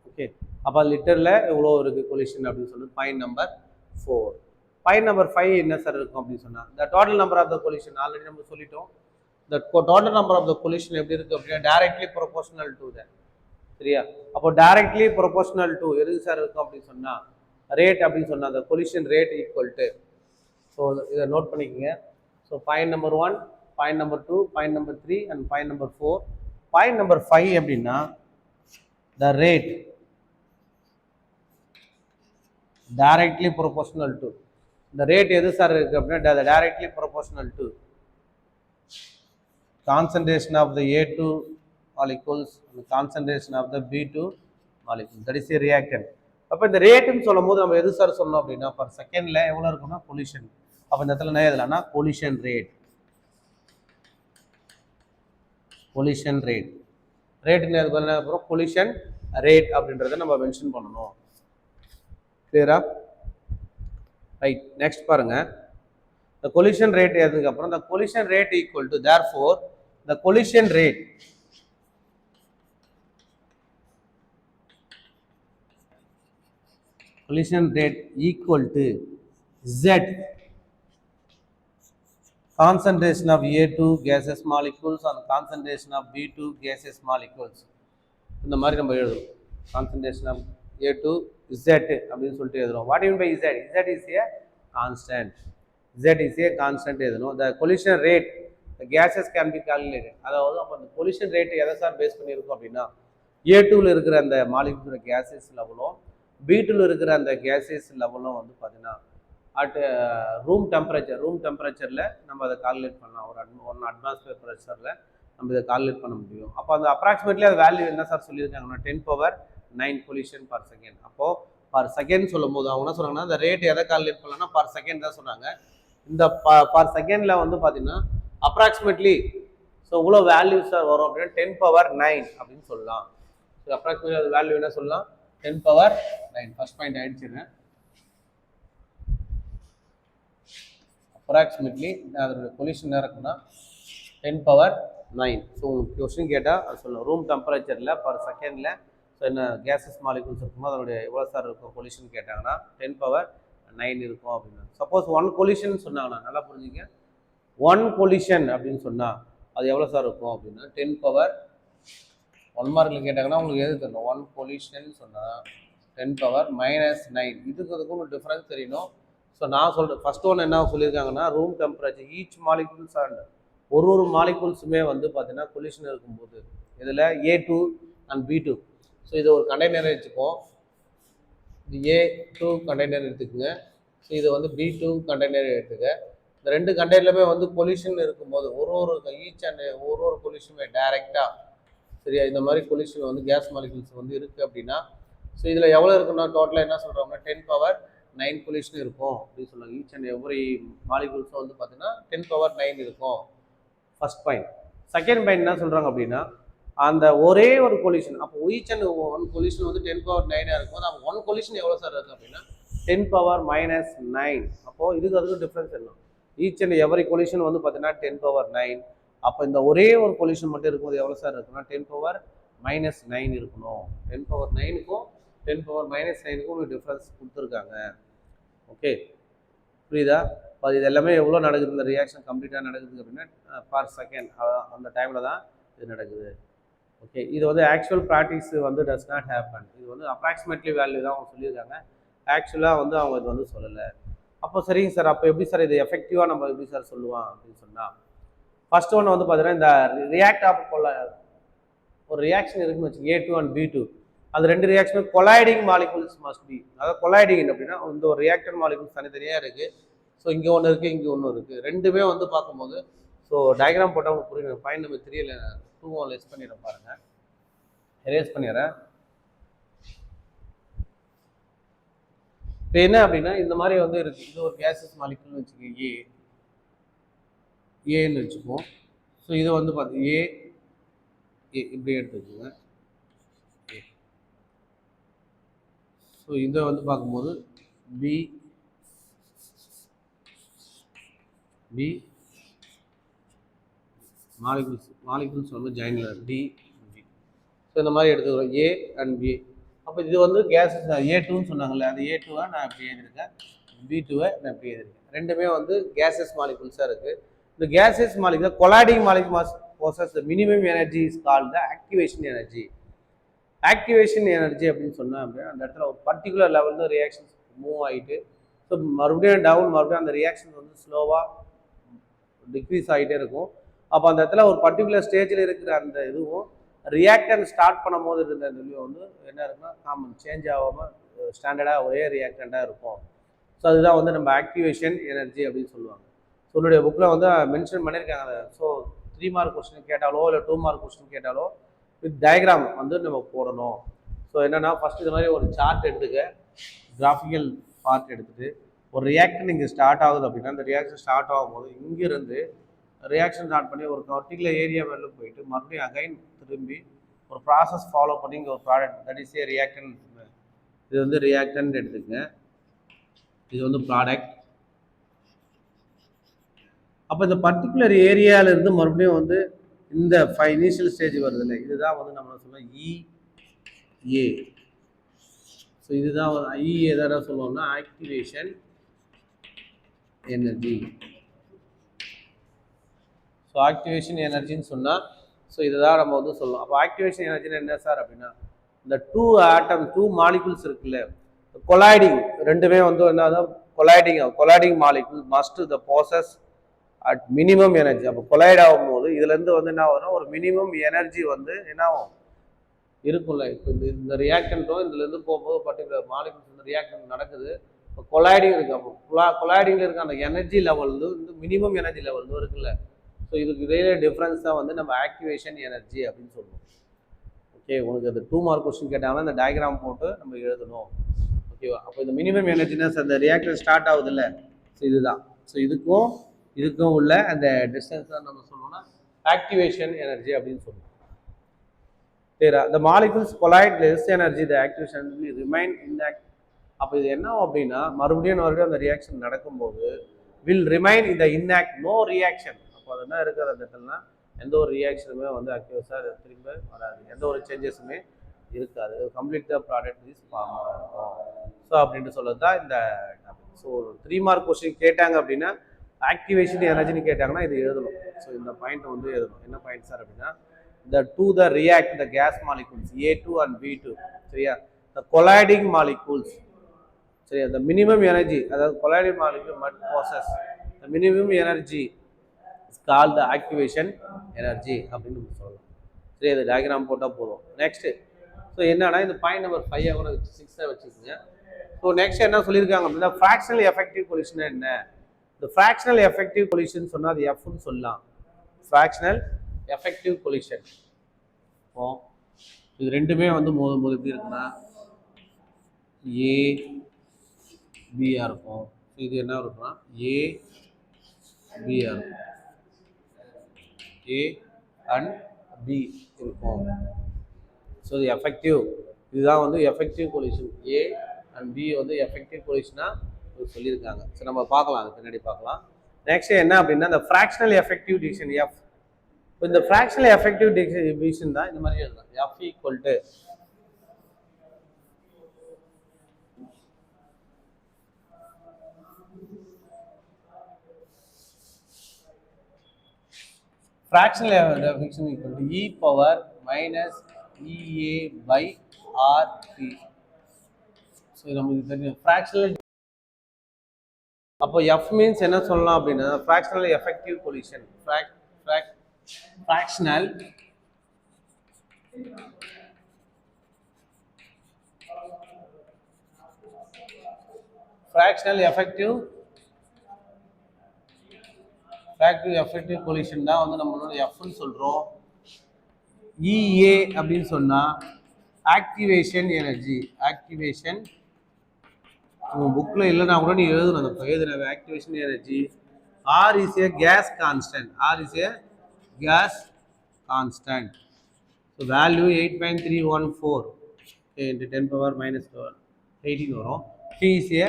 Okay, அப்போ லிட்டரில் எவ்வளோ இருக்குது கொலிஷன் அப்படின்னு சொல்லிட்டு பாயிண்ட் நம்பர் 4. பாயிண்ட் நம்பர் 5 என்ன சார் இருக்கும் அப்படின்னு சொன்னால், the total number of the collision already நம்ம சொல்லிட்டோம். The total number of the collision எப்படி இருக்குது அப்படின்னா டைரக்ட்லி ப்ரொபோஷனல் டு த, சரியா? அப்போ டைரக்ட்லி ப்ரொபோஷனல் டு எதுக்கு சார் இருக்கும் அப்படின்னு சொன்னால் ரேட் அப்படின்னு சொன்னால் அந்த collision rate equal to. So இதை நோட் பண்ணிக்கோங்க. So point number 1, point number 2, point number 3 அண்ட் பாயிண்ட் நம்பர் 4. பாயிண்ட் நம்பர் 5 எப்படின்னா the rate directly proportional to. The rate எது சார் இருக்கு அப்படின்னா directly proportional to concentration of the A2 molecules and concentration of the B2 molecules. That is a reactant. அப்போ இந்த ரேட்டுன்னு சொல்லும் போது நம்ம எது சார் சொன்னோம் அப்படின்னா பர் செகண்ட்ல எவ்வளோ இருக்குன்னா கொலிஷன். அப்போ இந்த இடத்துல என்ன எழுதலாம்னா கொலிஷன் ரேட். கொலிஷன் ரேட் ரேட்டுன்னு அப்புறம் கொலிஷன் ரேட் அப்படின்றத நம்ம மென்ஷன் பண்ணணும். கிளியரா? ரைட். நெக்ஸ்ட் பாருங்க, the collision rate எதுக்கு அப்புறம் the collision rate equal to, therefore the collision rate equal to Z concentration of A2 gaseous molecules and concentration of B2 gaseous molecules. இந்த மாதிரி நம்ம எழுதுறோம் concentration of A2 Z அப்படின்னு சொல்லிட்டு எழுதுறோம். What you mean by Z? Z is a constant. Z is a constant எழுதணும். The collision rate the gases can be calculated. அதாவது அப்போ அந்த collision rate எதை சார் பேஸ் பண்ணியிருக்கோம் அப்படின்னா A2ல இருக்கிற அந்த மாலிகுலர் கேசஸ் லெவலும் B2ல இருக்கிற அந்த கேசஸ் லெவலும் வந்து பார்த்தீங்கன்னா அட் ரூம் டெம்பரேச்சரில் நம்ம அதை கால்குலேட் பண்ணலாம். ஒரு அட்மாஸ்பியர் ப்ரெஷரில் நம்ம இதை கால்குலேட் பண்ண முடியும். அப்போ அந்த அப்ராக்சிமேட்லி அது வேல்யூ என்ன சார் சொல்லியிருக்காங்கன்னா 10⁻9 கொலிஷன் பர் செகண்ட். அப்போது பர் செகண்ட் சொல்லும் போது அவங்க என்ன சொல்கிறாங்கன்னா இந்த ரேட் எதை கால்குலேட் பண்ணலாம்னா பர் செகண்ட் தான் சொன்னாங்க. இந்த பர் செகண்டில் வந்து பார்த்தீங்கன்னா அப்ராக்சிமேட்லி ஸோ இவ்வளோ வேல்யூ சார் வரும் அப்படின்னா 10⁻9 அப்படின்னு சொல்லலாம். ஸோ அப்ராக்சிமேட்லி அது வேல்யூ என்ன சொல்லலாம் 10⁻9. ஃபர்ஸ்ட் பாயிண்ட் ஆயிடுச்சுங்க. அப்ராக்சிமேட்லி அதோட கொலிஷன் இருக்குன்னா 10⁻9. ஸோ உங்களுக்கு கொஸ்டின் கேட்டால் அது சொல்லணும். ரூம் டெம்பரேச்சரில் பர் செகண்டில் ஸோ என்ன கேசஸ் மாலிகுல்ஸ் இருக்குமோ அதனுடைய எவ்வளோ சார் இருக்கும் கொலிஷன் கேட்டாங்கன்னா 10⁻9 இருக்கும் அப்படின்னு. சப்போஸ் 1 கொலிஷன் சொன்னாங்கன்னா நல்லா புரிஞ்சுங்க, 1 கொலிஷன் அப்படின்னு சொன்னால் அது எவ்வளோ சார் இருக்கும் அப்படின்னா 10⁻1 மார்க்கில் கேட்டாங்கன்னா உங்களுக்கு எது தெரியணும் 1 கொலிஷன் சொன்னால் 10⁻−9. இதுக்கும் ஒரு டிஃப்ரென்ஸ் தெரியணும். ஸோ நான் சொல்கிறேன் ஃபர்ஸ்ட் ஒன்று என்ன சொல்லியிருக்காங்கன்னா room temperature each molecules and ஒரு மாலிகுல்ஸுமே வந்து பார்த்தீங்கன்னா கொலிஷன் இருக்கும்போது இதில் A2 அண்ட் B2. ஸோ இது ஒரு கண்டெய்னர் வச்சுப்போம். இது A2 கண்டெய்னர் எடுத்துக்கோங்க. ஸோ இது வந்து B2 கண்டெய்னர் எடுத்துக்க. இந்த 2 கண்டெய்னர்லுமே வந்து கொலிஷன் இருக்கும்போது ஈச் அண்ட் ஒரு கொலிஷனுமே டைரெக்டாக சரியா இந்த மாதிரி கொலிஷன் வந்து கேஸ் மாலிகுல்ஸ் வந்து இருக்குது அப்படின்னா ஸோ இதில் எவ்வளோ இருக்குன்னா டோட்டலாக என்ன சொல்கிறோம்னா 10⁻9 கொலிஷன் இருக்கும் அப்படின்னு சொல்லுவாங்க. ஈச் அண்ட் எவ்ரி மாலிகுல்ஸும் வந்து பார்த்தீங்கன்னா 10⁻9 இருக்கும். First point. செகண்ட் பாயிண்ட் என்ன சொல்கிறாங்க அப்படின்னா அந்த ஒரே ஒரு கொலிஷன் அப்போ ஈச் அண்ட் 1 கொலிஷன் வந்து 10⁻9 இருக்கும். அப்போ 1 கொலிஷன் எவ்வளோ சார் இருக்குது அப்படின்னா 10⁻−9. அப்போது இதுக்கு அதுக்கு டிஃப்ரென்ஸ் என்ன ஈச் அண்ட் எவரி கொலிஷன் வந்து பார்த்தீங்கன்னா 10⁻9. அப்போ இந்த ஒரே ஒரு கொலிஷன் மட்டும் இருக்கும்போது எவ்வளோ சார் இருக்குன்னா 10⁻−9 இருக்கணும். 10⁻9க்கும் 10⁻−9க்கும் ஒரு டிஃப்ரென்ஸ் கொடுத்துருக்காங்க. ஓகே புரியுதா? அது இது எல்லாமே எவ்வளோ நடக்குது இந்த ரியாக்ஷன் கம்ப்ளீட்டாக நடக்குது அப்படின்னா பர் செகண்ட் அந்த டைமில் தான் இது நடக்குது. ஓகே இது வந்து ஆக்சுவல் ப்ராக்டிஸ் வந்து டஸ் நாட் ஹேப்பன். இது வந்து அப்ராக்சிமேட்லி வேல்யூ தான் அவங்க சொல்லியிருக்காங்க. ஆக்சுவலாக வந்து அவங்க இது வந்து சொல்லலை. அப்போ சரிங்க சார் அப்போ எப்படி சார் இது எஃபெக்டிவாக நம்ம எப்படி சார் சொல்லுவோம் அப்படின்னு சொன்னால் ஃபர்ஸ்ட் ஒன்று வந்து பார்த்தீங்கன்னா இந்த ரியாக்ட் ஆஃப் ஒரு ரியாக்ஷன் இருக்குன்னு வச்சு A2 அண்ட் B2 அது 2 ரியாக்ஷனும் கொலைடிங் மாலிகுல்ஸ் மஸ்ட் பி. அதாவது கொலைடிங் அப்படின்னா இந்த ஒரு ரியாக்டர் மாலிகுல்ஸ் தனித்தனியாக இருக்குது. ஸோ இங்கே ஒன்று இருக்குது இங்கே ஒன்று இருக்குது. ரெண்டுமே வந்து பார்க்கும்போது ஸோ டயக்ராம் போட்டால் உங்களுக்கு புரியும். பாயிண்ட் நம்பர் 3ல் 2 லெஸ் பண்ணிடுறேன் பாருங்கள், எரேஸ் பண்ணிடுறேன். இப்போ என்ன அப்படின்னா இந்த மாதிரி வந்து இருக்குது. இது ஒரு கேசஸ் மாலிகுல்னு வச்சுக்கோங்க, ஏன்னு வச்சுப்போம். ஸோ இதை வந்து பார்த்து ஏ இப்படி எடுத்துக்கோங்க. ஸோ இதை வந்து பார்க்கும்போது பி மாலிகுல்ஸ் வந்து ஜாயின்ல டி பி. ஸோ இந்த மாதிரி எடுத்துக்கிறோம் ஏ அண்ட் பி. அப்போ இது வந்து கேஸஸ் A2ன்னு சொன்னாங்கல்ல, அந்த A2-வை நான் இப்படி எழுதியிருக்கேன், B2-வை நான் இப்படி எழுதியிருக்கேன். ரெண்டுமே வந்து கேசஸ் மாலிகுல்ஸாக இருக்குது. இந்த gases molecule colliding molecules possess the minimum energy is called the activation energy. Activation energy அப்படின்னு சொன்னால் அப்படின்னா அந்த இடத்துல ஒரு பர்டிகுலர் லெவலில் ரியாக்ஷன்ஸ் மூவ் ஆகிட்டு ஸோ மறுபடியும் மறுபடியும் அந்த ரியாக்ஷன் வந்து ஸ்லோவாக டிக்ரீஸ் ஆகிட்டே இருக்கும். அப்போ அந்த இடத்துல ஒரு பர்டிகுலர் ஸ்டேஜில் இருக்கிற அந்த இதுவும் ரியாக்டன் ஸ்டார்ட் பண்ணும் போது இருந்த இதுலேயும் வந்து என்ன இருக்குன்னா காமன் சேஞ்ச் ஆகாமல் ஸ்டாண்டர்டாக ஒரே ரியாக்டண்ட்டாக இருக்கும். ஸோ அதுதான் வந்து நம்ம ஆக்டிவேஷன் எனர்ஜி அப்படின்னு சொல்லுவாங்க. ஸோ என்னுடைய புக்கில் வந்து மென்ஷன் பண்ணியிருக்காங்க. ஸோ 3 மார்க் கொஸ்டின் கேட்டாலோ இல்லை 2 மார்க் கொஸ்டின் கேட்டாலோ வித் டயக்ராம் வந்து நம்ம போடணும். ஸோ என்னென்னா ஃபஸ்ட்டு இது மாதிரி ஒரு சார்ட் எடுத்துக்க, கிராஃபிக்கல் பார்ட் எடுத்துகிட்டு ஒரு ரியாக்ஷன் இங்கே ஸ்டார்ட் ஆகுது அப்படின்னா அந்த ரியாக்ஷன் ஸ்டார்ட் ஆகும்போது இங்கேருந்து ரியாக்ஷன் ஸ்டார்ட் பண்ணி ஒரு பர்டிகுலர் ஏரியா மேலே போயிட்டு மறுபடியும் அகைன் திரும்பி ஒரு ப்ராசஸ் ஃபாலோ பண்ணி இங்கே ஒரு ப்ராடக்ட் தட் இஸ் ஏ ரியாக்டன். இது வந்து ரியாக்டன் எடுத்துக்கங்க, இது வந்து ப்ராடக்ட். அப்போ இந்த பர்டிகுலர் ஏரியாவிலேருந்து மறுபடியும் வந்து இந்த இனிஷியல் ஸ்டேஜ் வருது இல்லை, இதுதான் வந்து நம்ம சொல்லுவோம் இஏ. ஸோ இதுதான் இஏ தான் சொல்லுவோம்னா ஆக்டிவேஷன் எனர்ஜி. ஸோ ஆக்டிவேஷன் எனர்ஜின்னு சொன்னால் ஸோ இதுதான் நம்ம வந்து சொல்லலாம். அப்போ ஆக்டிவேஷன் எனர்ஜின்னு என்ன சார் அப்படின்னா இந்த 2 மாலிகுல்ஸ் இருக்குல்ல, கொலாய்டிங் ரெண்டுமே வந்து என்னதான் colliding molecule must the process at minimum energy. அப்போ கொலாய்ட் ஆகும்போது இதுலேருந்து வந்து என்ன ஆகுதுன்னா ஒரு மினிமம் எனர்ஜி வந்து என்ன ஆகும் இருக்கும்ல. இப்போ இந்த ரியாக்டன்ட்டும் இதுலேருந்து போகும்போது பர்டிகுலர் மாலிகுல்ஸ் வந்து ரியாக்டன் நடக்குது. இப்போ கொலாய்டிங் இருக்குது. அப்போ கொலாய்டிங்கில் இருக்க அந்த எனர்ஜி லெவல் வந்து மினிமம் எனர்ஜி லெவல் இருக்குல்ல. ஸோ இதுக்கு இடையில டிஃப்ரென்ஸ் தான் வந்து நம்ம ஆக்டிவேஷன் எனர்ஜி அப்படின்னு சொல்லுவோம். ஓகே, உனக்கு அது 2 மார்க் கொஸ்டின் கேட்டாங்கன்னா இந்த டயக்ராம் போட்டு நம்ம எழுதணும். ஓகேவா? அப்போ இந்த மினிமம் எனர்ஜினஸ் அந்த ரியாக்டர் ஸ்டார்ட் ஆகுது இல்லை, ஸோ இதுதான். ஸோ இதுக்கும் உள்ள அந்த டிஸ்டன்ஸ் தான் நம்ம சொல்லணும்னா ஆக்டிவேஷன் எனர்ஜி அப்படின்னு சொல்லுவோம். சரியா? the molecules collide less energy, the activation will remain intact. அப்போ இது என்ன அப்படின்னா மறுபடியும் அந்த ரியாக்ஷன் நடக்கும்போது will remain in the intact, no reaction. அப்போ அது என்ன இருக்கிற அந்த இடத்துலனா எந்த ஒரு ரியாக்ஷனுமே வந்து அக்யூஸாக திரும்ப வராது, எந்த ஒரு சேஞ்சஸுமே இருக்காது. கம்ப்ளீட் த ப்ராடக்ட் இஸ் ஃபார்மாக இருக்கும். ஸோ அப்படின்ட்டு சொல்கிறது தான் இந்த டாபிக். ஸோ 3 மார்க் கொஸ்டின் கேட்டாங்க அப்படின்னா ஆக்டிவேஷன் எனர்ஜின்னு கேட்டாங்கன்னா இது எழுதணும். ஸோ இந்த பாயிண்ட் வந்து எழுதணும். என்ன பாயிண்ட் சார் அப்படின்னா the react the gas molecules A2 and B2, சரியா? the colliding molecules, சரியா? the minimum energy, அதாவது colliding molecule must possess the minimum energy is called the activation energy அப்படின்னு சொல்லலாம். சரி, அது டயக்ராம் போட்டால் போதும். நெக்ஸ்ட் ஸோ என்னன்னா இந்த பாயிண்ட் நம்பர் 5 கூட 6 வச்சுக்கோங்க. ஸோ நெக்ஸ்ட் என்ன சொல்லியிருக்காங்க அப்படின்னா ஃப்ராக்ஷனல் எஃபெக்டிவ் கொலிஷன் என்ன? இந்த ஃப்ராக்ஷனல் எஃபெக்டிவ் கொலிஷன் சொன்னால் அது எஃப்னு சொல்லலாம். Fractional effective collision. இப்போ இது ரெண்டுமே வந்து மோதும்போது எப்படி இருக்குன்னா ஏபிஆர் இருக்கும். இது என்ன இருக்குன்னா ஏபிஆர் இருக்கும், ஏ அண்ட் பி இருக்கும். ஸோ இது எஃபெக்டிவ், இதுதான் வந்து effective collision. A and B வந்து எஃபெக்டிவ் கொலிஷனாக சொல்லியிருக்காங்க. ஸோ நம்ம பார்க்கலாம், அது பின்னாடி பார்க்கலாம். நெக்ஸ்ட் என்ன அப்படின்னா இந்த ஃப்ராக்ஷனல் எஃபெக்டிவ் டிவிஷன் எஃப். இந்த ஃப்ராக்ஷனல் எஃபெக்டிவ் டிவிஷன் தான் இந்த மாதிரி எழுதலாம். F equal to fractional division equal to e power minus EA by RT. So நமக்கு தெரியும் ஃப்ராக்ஷனல். அப்போ F மீன்ஸ் என்ன சொல்லலாம் அப்படின்னா fractional effective collision. fractional effective collision தான் வந்து நம்மளோட எஃப்னு சொல்றோம். EA அப்படின்னு சொன்னா ஆக்டிவேஷன் எனர்ஜி. உங்கள் புக்கில் இல்லைனா கூட நீ எழுதணும் அந்த எழுதுன activation energy R is a gas constant. R is a gas constant. So value 8.314 into 10 power minus 18 வரும். T is a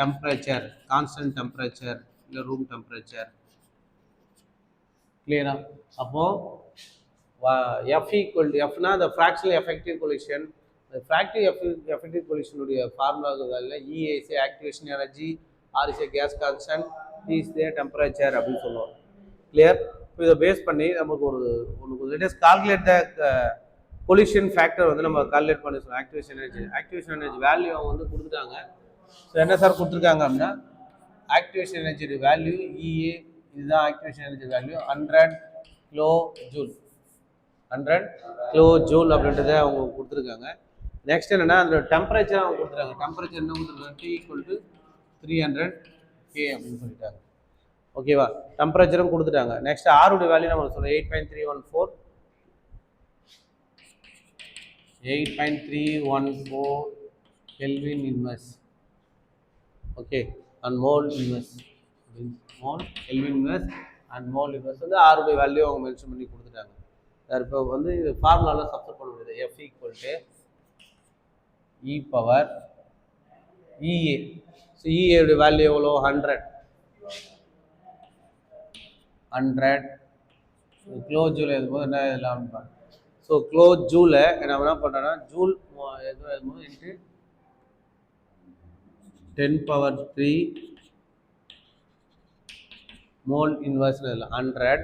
temperature, constant temperature, இல்லை room temperature. Clear? அப்போ F equal to F na the fractional effective collision. The fractional effective collision உடைய formula E is a activation energy, R is a gas constant, T is the temperature அப்படின்னு சொல்லுவோம். Clear? இப்போ இதை base பண்ணி நமக்கு let us calculate the collision factor வந்து நம்ம calculate பண்ணி சொல்லுவோம். activation energy வேல்யூ அவங்க வந்து கொடுத்துட்டாங்க. ஸோ என்ன சார் கொடுத்துருக்காங்க அப்படின்னா ஆக்டிவேஷன் எனர்ஜி வேல்யூ EA இதுதான் activation energy value 100 kilo joule 100 kilo joule அப்படின்றத அவங்க கொடுத்துருக்காங்க. நெக்ஸ்ட் என்னன்னா அந்த டெம்பரேச்சர் அவங்க கொடுத்துருக்காங்க. டெம்பரேச்சர் என்ன கொடுத்துருக்காங்க T ஈக்குவல் டு 300 K அப்படின்னு சொல்லிட்டாங்க. ஓகேவா? டெம்பரேச்சரும் கொடுத்துட்டாங்க. நெக்ஸ்ட் R உடைய வேல்யூ நம்ம சொல்றோம் 8.314 kelvin inverse. Okay, and mole inverse kelvin inverse and mole inverse வந்து R உடைய வேல்யூ அவங்க மென்ஷன் பண்ணி கொடுத்துட்டாங்க. இப்போ வந்து ஃபார்முலாவில் சப்ஸ்டிட் பண்ண முடியுது. F equal to E power EA. So EA உடைய வேல்யூ எவ்வளோ 100 கிலோ ஜூல் எழுதும்போது என்ன இதெல்லாம் பாருங்க. ஸோ கிலோ ஜூலை நம்ம என்ன பண்ணுறோன்னா ஜூல் எழுதும்போது இன்ட்டு 10 power 3 மோல் இன்வெர்ஸ்னு இதில் 100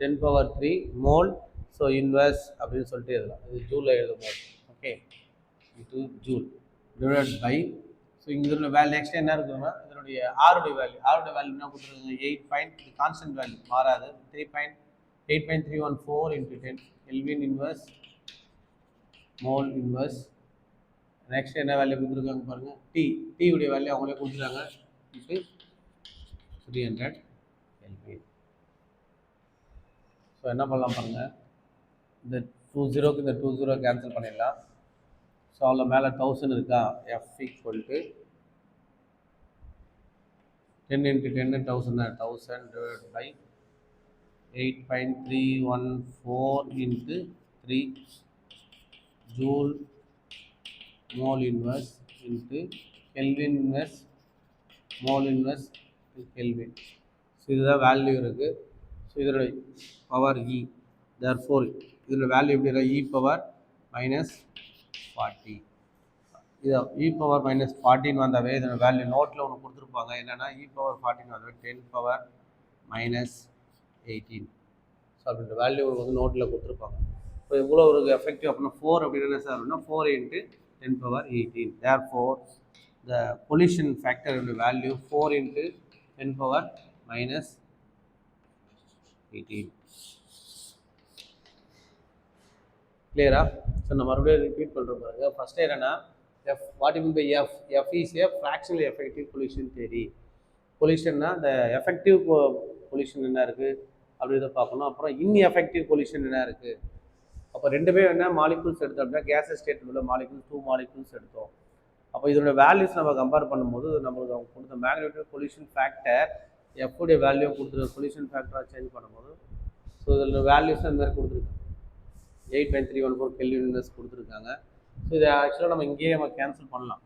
10 power 3 மோல். ஸோ இன்வெர்ஸ் அப்படின்னு சொல்லிட்டு எழுதலாம். இது ஜூலில் எழுதும்போது ஓகே இது ஜூல் டிவைட் பை. ஸோ இங்கே வேல்யூ நெக்ஸ்ட் என்ன இருக்குதுன்னா இதனுடைய ஆருடைய வேல்யூ என்ன கொடுத்துருக்காங்க 8 கான்ஸ்டன்ட் வேல்யூ மாறாது 8.314 into 10 kelvin inverse mole inverse. Next என்ன வேல்யூ கொடுத்துருக்காங்க பாருங்கள் T உடைய வேல்யூ அவங்களே கொடுத்துருக்காங்க இன்ட்டு 300 கெல்வின். ஸோ என்ன பண்ணலாம் பாருங்கள் இந்த 20க்கு இந்த 20 கேன்சல் பண்ணிடலாம். ஸோ அதில் மேலே 1000 இருக்கா F equal to 10 into 10 1000 divided by 8.314 into 3 joule mole inverse into Kelvin inverse mole inverse Kelvin. So இதுதான் வேல்யூ இருக்குது. ஸோ இதோட பவர் E. therefore இதோட வேல்யூ எப்படி இருக்கா E பவர் -40. இது E பவர் -14 வந்தாவே இதோட வேல்யூ நோட்டில் ஒன்று கொடுத்துருப்பாங்க. என்னென்னா E பவர் 14 வந்தாவே 10 பவர் -18. ஸோ அப்படின்ற வேல்யூ வந்து நோட்டில் கொடுத்துருப்பாங்க. இப்போ இவ்வளோ ஒரு எஃபெக்டிவ் அப்படின்னா 4 அப்படின்னு என்ன சார் அப்படின்னா 4 into 10 power 18. therefore the collision factor value 4 into 10 power -18. கிளியரா? ஸோ நம்ம மறுபடியும் ரிப்பீட் பண்ணுறோம் பாருங்க. ஃபர்ஸ்ட் என்னன்னா F what mean by F? F is a fractionally effective collision theory. collisionனா the effective collision என்ன இருக்குது அப்படின்றத பார்க்கணும். அப்புறம் ineffective collision என்ன இருக்குது. அப்போ ரெண்டுமே என்ன மாலிகூல்ஸ் எடுத்தோம் அப்படின்னா கேஸஸ் ஸ்டேட்டில் உள்ள மாலிகூல்ஸ் 2 மாலிகூல்ஸ் எடுத்தோம். அப்போ இதோட வேல்யூஸ் நம்ம கம்பேர் பண்ணும்போது நம்மளுக்கு அவங்க கொடுத்த மேக்னெட்டிக் கொலிஷன் ஃபேக்டர் F உடைய வேல்யூ கொடுத்துருக்க கொலிஷன் ஃபேக்டராக சேஞ்ச் பண்ணும்போது ஸோ இதில் வேல்யூஸ் அந்த மாதிரி கொடுத்துருக்காங்க 8.314 கெல்வின் இன்வெர்ஸ் கொடுத்துருக்காங்க. ஸோ இதை ஆக்சுவலாக நம்ம இங்கேயே நம்ம கேன்சல் பண்ணலாம்.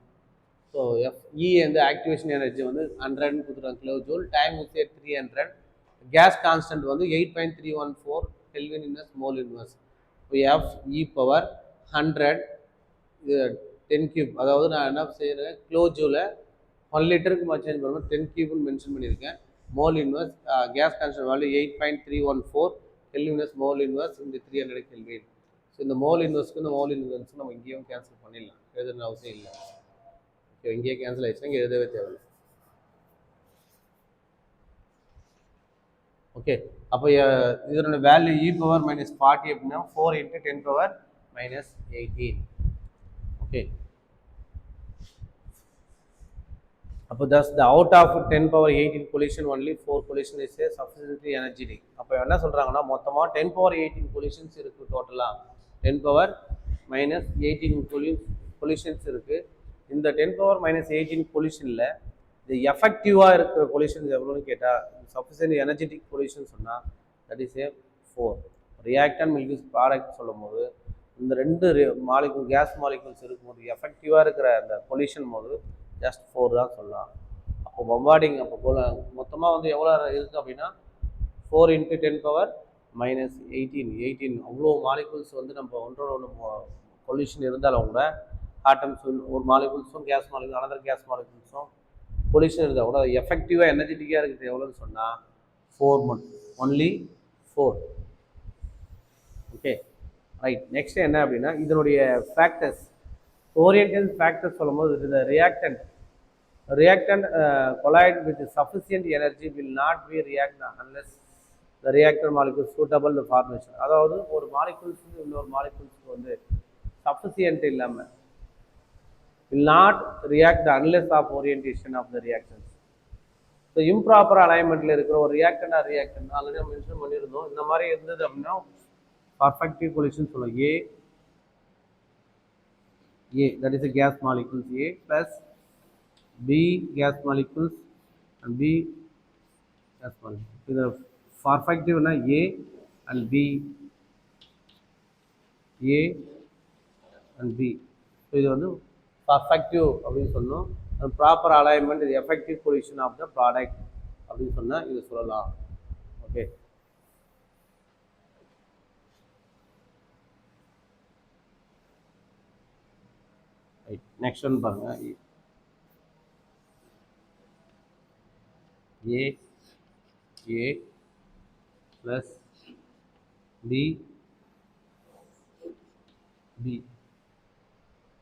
ஸோ FE வந்து ஆக்டிவேஷன் எனர்ஜி வந்து 100 கொடுத்துருக்காங்க கிலோ ஜூல், டைம் வந்து 300, கேஸ் கான்ஸ்டன்ட் வந்து 8.314 kelvin inverse mole inverse. FE power 100 10 cube, அதாவது நான் என்ன செய்கிறேன் கிலோ ஜூலை 1 லிட்டருக்கு சேஞ்ச் பண்ணுவோம் 10 கியூப்னு மென்ஷன் பண்ணியிருக்கேன். Mole inverse case constant value 8.314 kelvin inverse mole inverse இந்த 300 கெல்வின். ஸோ இந்த மோல் இன்வெர்ஸ்க்கு இந்த மோல் இன்வெர்ஸ்க்கு நம்ம இங்கேயும் கேன்சல் பண்ணிடலாம், எழுதுன அவசியம் இல்லை. ஓகே, இங்கேயே கேன்சல் ஆயிடுச்சுன்னா இங்கே எழுதவே தேவையில்லை. ஓகே, அப்போ இதனோட வேல்யூ E பவர் -40 அப்படின்னா 4 into 10 power -18. ஓகே, அப்போ thus the out of 10 power 18 collision only 4 collision is a sufficiently energetic. அப்போ என்ன சொல்கிறாங்கன்னா மொத்தமாக 10 power 18 collisions இருக்குது. டோட்டலாக 10 power -18 collisions இருக்குது. இந்த 10⁻−18 பொல்யூஷனில் இந்த எஃபெக்டிவாக இருக்கிற பொல்யூஷன் எவ்வளோன்னு கேட்டால் சஃபிஷியன்ட் எனர்ஜெட்டிக் பொல்யூஷன் சொன்னால் தட் இஸ் ஏ 4. ரியாக்டன் மில்கிஸ் ப்ராடக்ட் சொல்லும் போது இந்த 2 மாலிகுல் கேஸ் மாலிகுல்ஸ் இருக்கும்போது எஃபெக்டிவாக இருக்கிற அந்த பொல்யூஷன் போது ஜஸ்ட் 4 தான் சொல்லலாம். அப்போ பம்பார்டிங் அப்போ போல் மொத்தமாக வந்து எவ்வளோ இருக்குது அப்படின்னா 4 × 10⁻−18 அவ்வளோ மாலிகுல்ஸ் வந்து நம்ம ஒன்றோட ஒன்று பொல்யூஷன் இருந்தாலும் கூட ஆட்டம்ஸ் ஒரு மாலிகுல்ஸும் கேஸ் மாலிகுல் அனதர் கேஸ் மாலிகுல்ஸும் பொல்யூஷன் இருந்தால் கூட எஃபெக்டிவாக எனர்ஜெட்டிக்காக இருக்குது எவ்வளோன்னு சொன்னால் 4 மட்டும், ஒன்லி 4. Okay right. நெக்ஸ்ட் என்ன அப்படின்னா இதனுடைய ஃபேக்டர்ஸ், ஓரியன்டேஷன் ஃபேக்டர்ஸ் சொல்லும்போது இந்த reactant collide with sufficient energy will not be react unless the reactor molecule suitable the formation. அதாவது ஒரு மாலிகுல்ஸுக்கு இன்னொரு மாலிகுல்ஸுக்கு வந்து சஃபிஷியன்ட் இல்லாமல் will not react unless of orientation of the reactants. So improper அலைன்மெண்ட்டில் இருக்கிற ஒரு ரியாக்டண்டாக ரியாக்டன் ஆல்ரெடி நம்ம மென்ஷன் பண்ணியிருந்தோம். இந்த மாதிரி இருந்தது அப்படின்னா பர்ஃபெக்டிவ் பொல்யூஷன் சொல்லுவோம். A that is a gas molecules A plus B gas molecules and B gas molecules. இது பர்ஃபெக்டிவ்னா A and B, A and B. So இது வந்து பர்ஃபெக்டிவ் அப்படின்னு சொன்னோம். ப்ராப்பர் அலைன்மெண்ட் இது effective pollution of the product அப்படின்னு சொன்னால் இது சொல்லலாம். ஓகே நெக்ஸ்ட் ஒன் பாருங்க. A plus B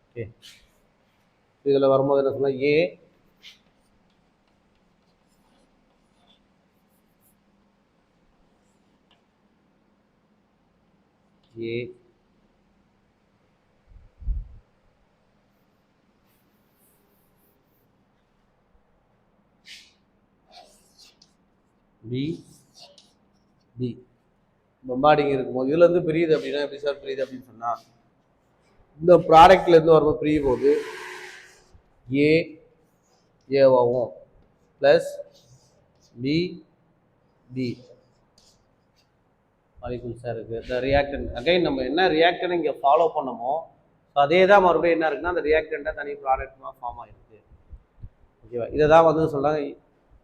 ஓகே இதில் வரும்போது என்ன சொன்னால் A B பம்பார்டிங் இருக்கும்போது இதுலேருந்து பிரியுது அப்படின்னா எப்படி சார் பிரியுது அப்படின்னு சொன்னால் இந்த ப்ராடக்ட்லேருந்து வரும்போது பிரியும் போது ஏவாகும் ப்ளஸ் பி மாலிகுல்ஸாக இருக்குது. இந்த ரியாக்டன் அகைன் நம்ம என்ன ரியாக்டன் இங்கே ஃபாலோ பண்ணமோ ஸோ அதே தான் மறுபடியும் என்ன இருக்குன்னா அந்த ரியாக்டண்ட்டாக தனி ப்ராடக்ட்மாக ஃபார்ம் ஆகிருக்கு. ஓகேவா? இதை தான் வந்து சொல்கிறாங்க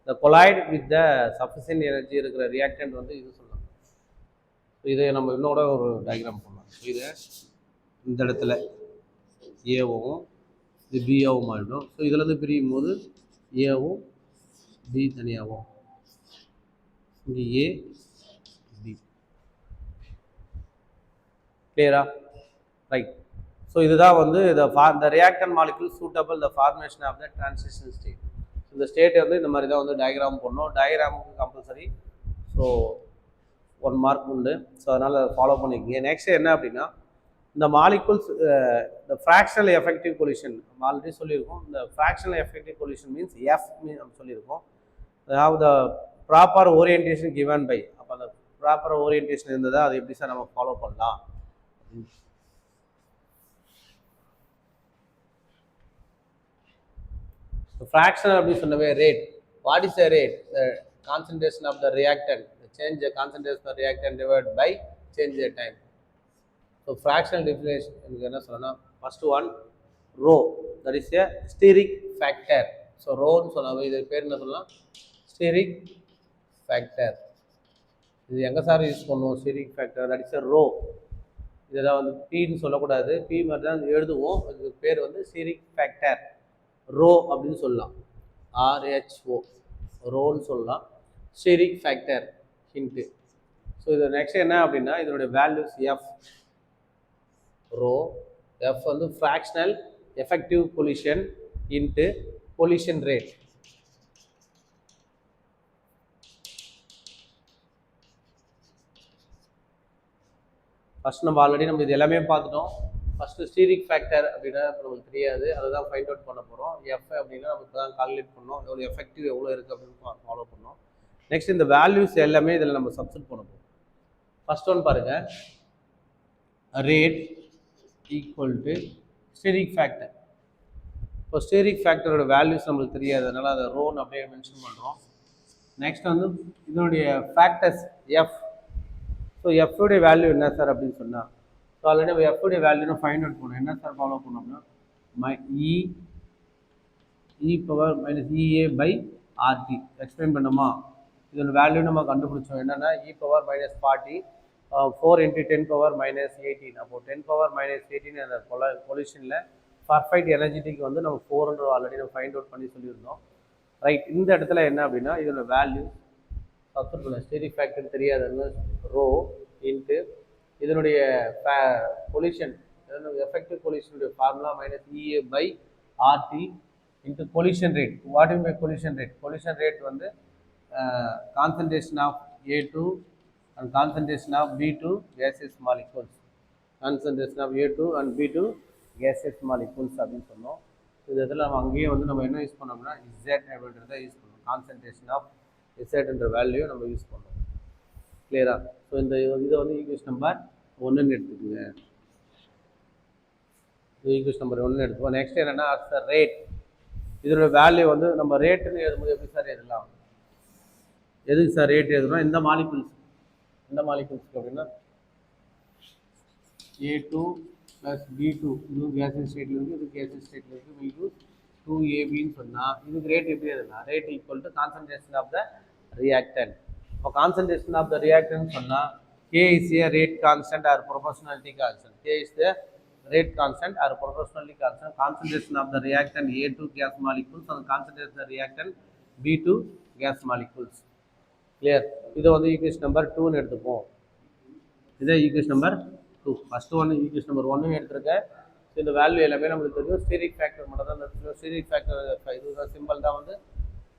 இந்த colloid with the sufficient energy இருக்கிற ரியாக்டன்ட் வந்து இது சொல்லலாம். ஸோ இதை நம்ம இன்னோட ஒரு டயக்ராம் பண்ணலாம். ஸோ இதை இந்த இடத்துல ஏவும் இது பியாவும் ஆகிடும். ஸோ இதுலேருந்து பிரியும் போது ஏவும் பி தனியாகும். இங்கே ஏ பி கிளியரா? ரைட். ஸோ இதுதான் வந்து the reactant molecule suitable the formation of the transition state. இந்த ஸ்டேட் வந்து இந்த மாதிரி தான் வந்து டயக்ராம் பண்ணணும். டயக்ராமுக்கு கம்பல்சரி ஸோ 1 மார்க் உண்டு. ஸோ அதனால் ஃபாலோ பண்ணிக்கோங்க. நெக்ஸ்ட் என்ன அப்படின்னா இந்த மாலிகுல்ஸ் இந்த ஃப்ராக்ஷனல் எஃபெக்டிவ் பொல்யூஷன் ஆல்ரெடி சொல்லியிருக்கோம். இந்த fractional effective pollution means F நம்ம சொல்லியிருக்கோம். அதாவது the proper orientation given by. அப்போ அந்த ப்ராப்பர் ஓரியன்டேஷன் இருந்ததா அது எப்படி சார் நம்ம ஃபாலோ பண்ணலாம்? ஃப்ராக்ஷனல் அப்படின்னு சொன்னவே rate. What is the rate? The concentration of the reactant, change the concentration of reactant divide by change the time. So fractional definition எனக்கு என்ன சொல்லணும்னா first one rho, that is a steric factor. So ரோன்னு சொன்னாவே இது பேர் என்ன சொல்லலாம்? Steric factor. இது எங்கே சார் யூஸ் பண்ணுவோம்? Steric factor that is a rho. இதெல்லாம் வந்து பின்னு சொல்லக்கூடாது, பி மாதிரி தான் எழுதுவோம். அதுக்கு பேர் வந்து ஸ்டீரிக் ஃபேக்டர், ரோ அப்படின்னு சொல்லலாம். RHO ரோன்னு சொல்லலாம். Steric factor hint. ஸோ இது நெக்ஸ்ட் என்ன அப்படின்னா இதனுடைய வேல்யூஸ் எஃப் ரோ. எஃப் வந்து fractional effective pollution into collision rate. First நம்ம ஆல்ரெடி நம்ம இது எல்லாமே பார்த்துட்டோம். ஃபஸ்ட்டு ஸ்டீரிக் ஃபேக்டர் அப்படின்னா நமக்கு தெரியாது, அதுதான் ஃபைண்ட் அவுட் பண்ண போகிறோம். எஃப் அப்படின்னா நம்ம இப்போ தான் கால்குலேட் பண்ணோம், எவ்வளோ எஃபெக்டிவ் எவ்வளோ இருக்குது அப்படின்னு ஃபாலோ பண்ணோம். நெக்ஸ்ட் இந்த வேல்யூஸ் எல்லாமே இதில் நம்ம சப்ஸ்டிட் பண்ண போகிறோம். ஃபர்ஸ்ட் ஒன் பாருங்கள், rate equal to stearic factor. இப்போ ஸ்டீரிக் ஃபேக்டரோட வேல்யூஸ் நம்மளுக்கு தெரியாது, அதனால் அதை ரோன்னு அப்படியே மென்ஷன் பண்ணுறோம். நெக்ஸ்ட் வந்து இதனுடைய ஃபேக்டர்ஸ் எஃப். ஸோ எஃப்வுடைய வேல்யூ என்ன சார் அப்படின்னு சொன்னால், ஸோ ஆல்ரெடி நம்ம எஃப்வுடைய வேல்யூன்னு ஃபைண்ட் அவுட் பண்ணோம். என்ன சார் ஃபாலோ பண்ணோம்னா e power minus E a by RT explain பண்ணோமா. இதோட வேல்யூ நம்ம கண்டுபிடிச்சோம். என்னென்னா e power minus 40 4 into 10 power minus 18. அப்போது 10 பவர் மைனஸ் 18 அந்த பொல்யூஷனில் பர்ஃபெக்ட் எனர்ஜெட்டிக் வந்து நம்ம 400 ஆல்ரெடி நம்ம ஃபைண்ட் அவுட் பண்ணி சொல்லியிருந்தோம். ரைட், இந்த இடத்துல என்ன அப்படின்னா இதோட வேல்யூ சப்ஸ்டிட்யூட் பண்ண ஸ்டீரிக் ஃபேக்டர் தெரியாதுன்னு ரோ இன்ட்டு இதனுடைய பொல்யூஷன் எஃபெக்டிவ் பொல்யூஷனுடைய formula minus E a by RT into collision rate. What is by collision rate? Collision rate வந்து concentration of A2 and concentration of B2 gaseous molecules. Concentration of A2 and B2 gaseous molecules அப்படின்னு சொன்னோம். இது இதில் நம்ம அங்கேயே வந்து நம்ம என்ன யூஸ் பண்ணோம்னா Z அப்படின்றத யூஸ் பண்ணோம். கான்சன்ட்ரேஷன் ஆஃப் Z என்ற வேல்யூ நம்ம யூஸ் பண்ணோம். கிளியரா? ஸோ இந்த இதை வந்து ஈக்குவேஷன் நம்பர் 1ன்னு எடுத்துக்கோங்க. Equation number 1 எடுத்துக்கோம். நெக்ஸ்ட் என்னன்னா சார் ரேட். இதோட வேல்யூ வந்து நம்ம ரேட்டுன்னு எழுதும்போது எப்படி சார் எழுதலாம்? எதுக்கு சார் ரேட் எழுதுறோம்? இந்த மாலிகுல்ஸ்க்கு அப்படின்னா A2 ப்ளஸ் B2 இது கேஸஸ் ஸ்டேட்டில் இருக்குது, இது கேஸஸ் ஸ்டேட்டில் இருக்குது, B2 2AB சொன்னால் இதுக்கு ரேட் எப்படி எழுதலாம்? Rate equal to concentration of the reactant. இப்போ கான்சன்ட்ரேஷன் ஆஃப் த ரியாக்டன்ட் சொன்னால் K is a rate constant or proportionality constant. K is the rate constant or proportionality constant. Concentration of the reactant A2 gas molecules and concentration of the reactant B2 gas molecules. Clear? இதை வந்து equation number 2ன்னு எடுத்துப்போம். இதே equation number 2. First ஒன்று equation number 1ன்னு எடுத்துருக்கேன். So இந்த value எல்லாமே நம்மளுக்கு தெரியும். ஸ்டீரிக் ஃபேக்டர் மட்டும் தான் இந்த ஸ்டீரிக் ஃபேக்டர் இதுதான் சிம்பிள் தான் வந்து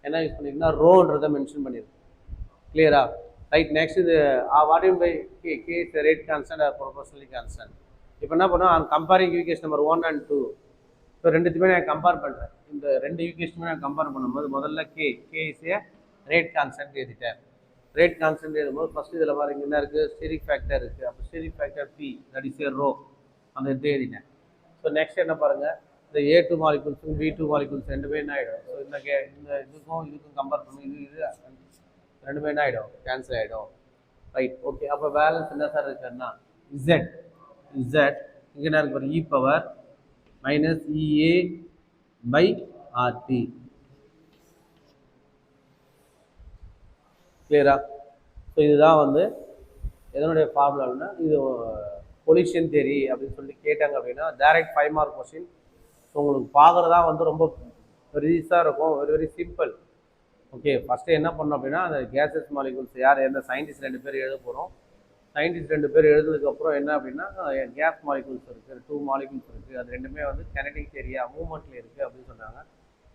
என்ன யூஸ் பண்ணியிருக்குன்னா ரோன்றதை மென்ஷன் பண்ணியிருக்கு. கிளியரா? ரைட், நெக்ஸ்ட் இது what by K is rate constant or proportionally constant. இப்போ என்ன பண்ணுவோம்? Comparing equation number 1 and 2. So ரெண்டுத்துமே நான் கம்பேர் பண்ணுறேன். இந்த ரெண்டு ஈக்குவேஷனுமே நான் கம்பேர் பண்ணும்போது முதல்ல K is a rate constant எழுதிட்டேன். ரேட் கான்ஸ்டன்ட் எழுதும்போது ஃபஸ்ட்டு இதில் பாருங்க என்ன இருக்குது? ஸ்டீரிக் ஃபேக்டர் இருக்குது. அப்போ steric factor P that is a rho அந்த இது எழுதிட்டேன். ஸோ நெக்ஸ்ட் என்ன பாருங்கள்? இந்த A2 மாலிகுல்ஸும் B2 மாலிகுல்ஸ் ரெண்டுமே என்ன ஆகிடும்? ஸோ இந்த இதுக்கும் கம்பேர் பண்ணி இது ரெண்டுமே என்ன ஆகிடும்? கேன்சல் ஆகிடும். Right, okay. அப்போ பேலன்ஸ் என்ன சார் இருக்குன்னா Z இங்கே என்ன இருக்கு? இ power minus E a by RT. கிளியரா? ஸோ இதுதான் வந்து எதனுடைய ஃபார்முலான்னா இது பொல்யூஷன் தியரி அப்படின்னு சொல்லி கேட்டாங்க அப்படின்னா டைரக்ட் 5 மார்க் கொஸ்டின். ஸோ உங்களுக்கு பார்க்குறதா வந்து ரொம்ப பெருசாக இருக்கும். Very simple. ஓகே, ஃபஸ்ட்டு என்ன பண்ணோம் அப்படின்னா அந்த கேசஸ் மாலிகுல்ஸ் யார் எந்த சயின்டிஸ்ட் 2 பேர் எழுத போகிறோம். சயின்டிஸ்ட் 2 பேர் எழுதுனதுக்கப்புறம் என்ன அப்படின்னா கேஸ் மாலிகுல்ஸ் இருக்குது, 2 மாலிகுல்ஸ் இருக்குது. அது ரெண்டுமே வந்து கெனடிக் ஏரியா மூவ்மெண்ட்டில் இருக்குது அப்படின்னு சொன்னாங்க.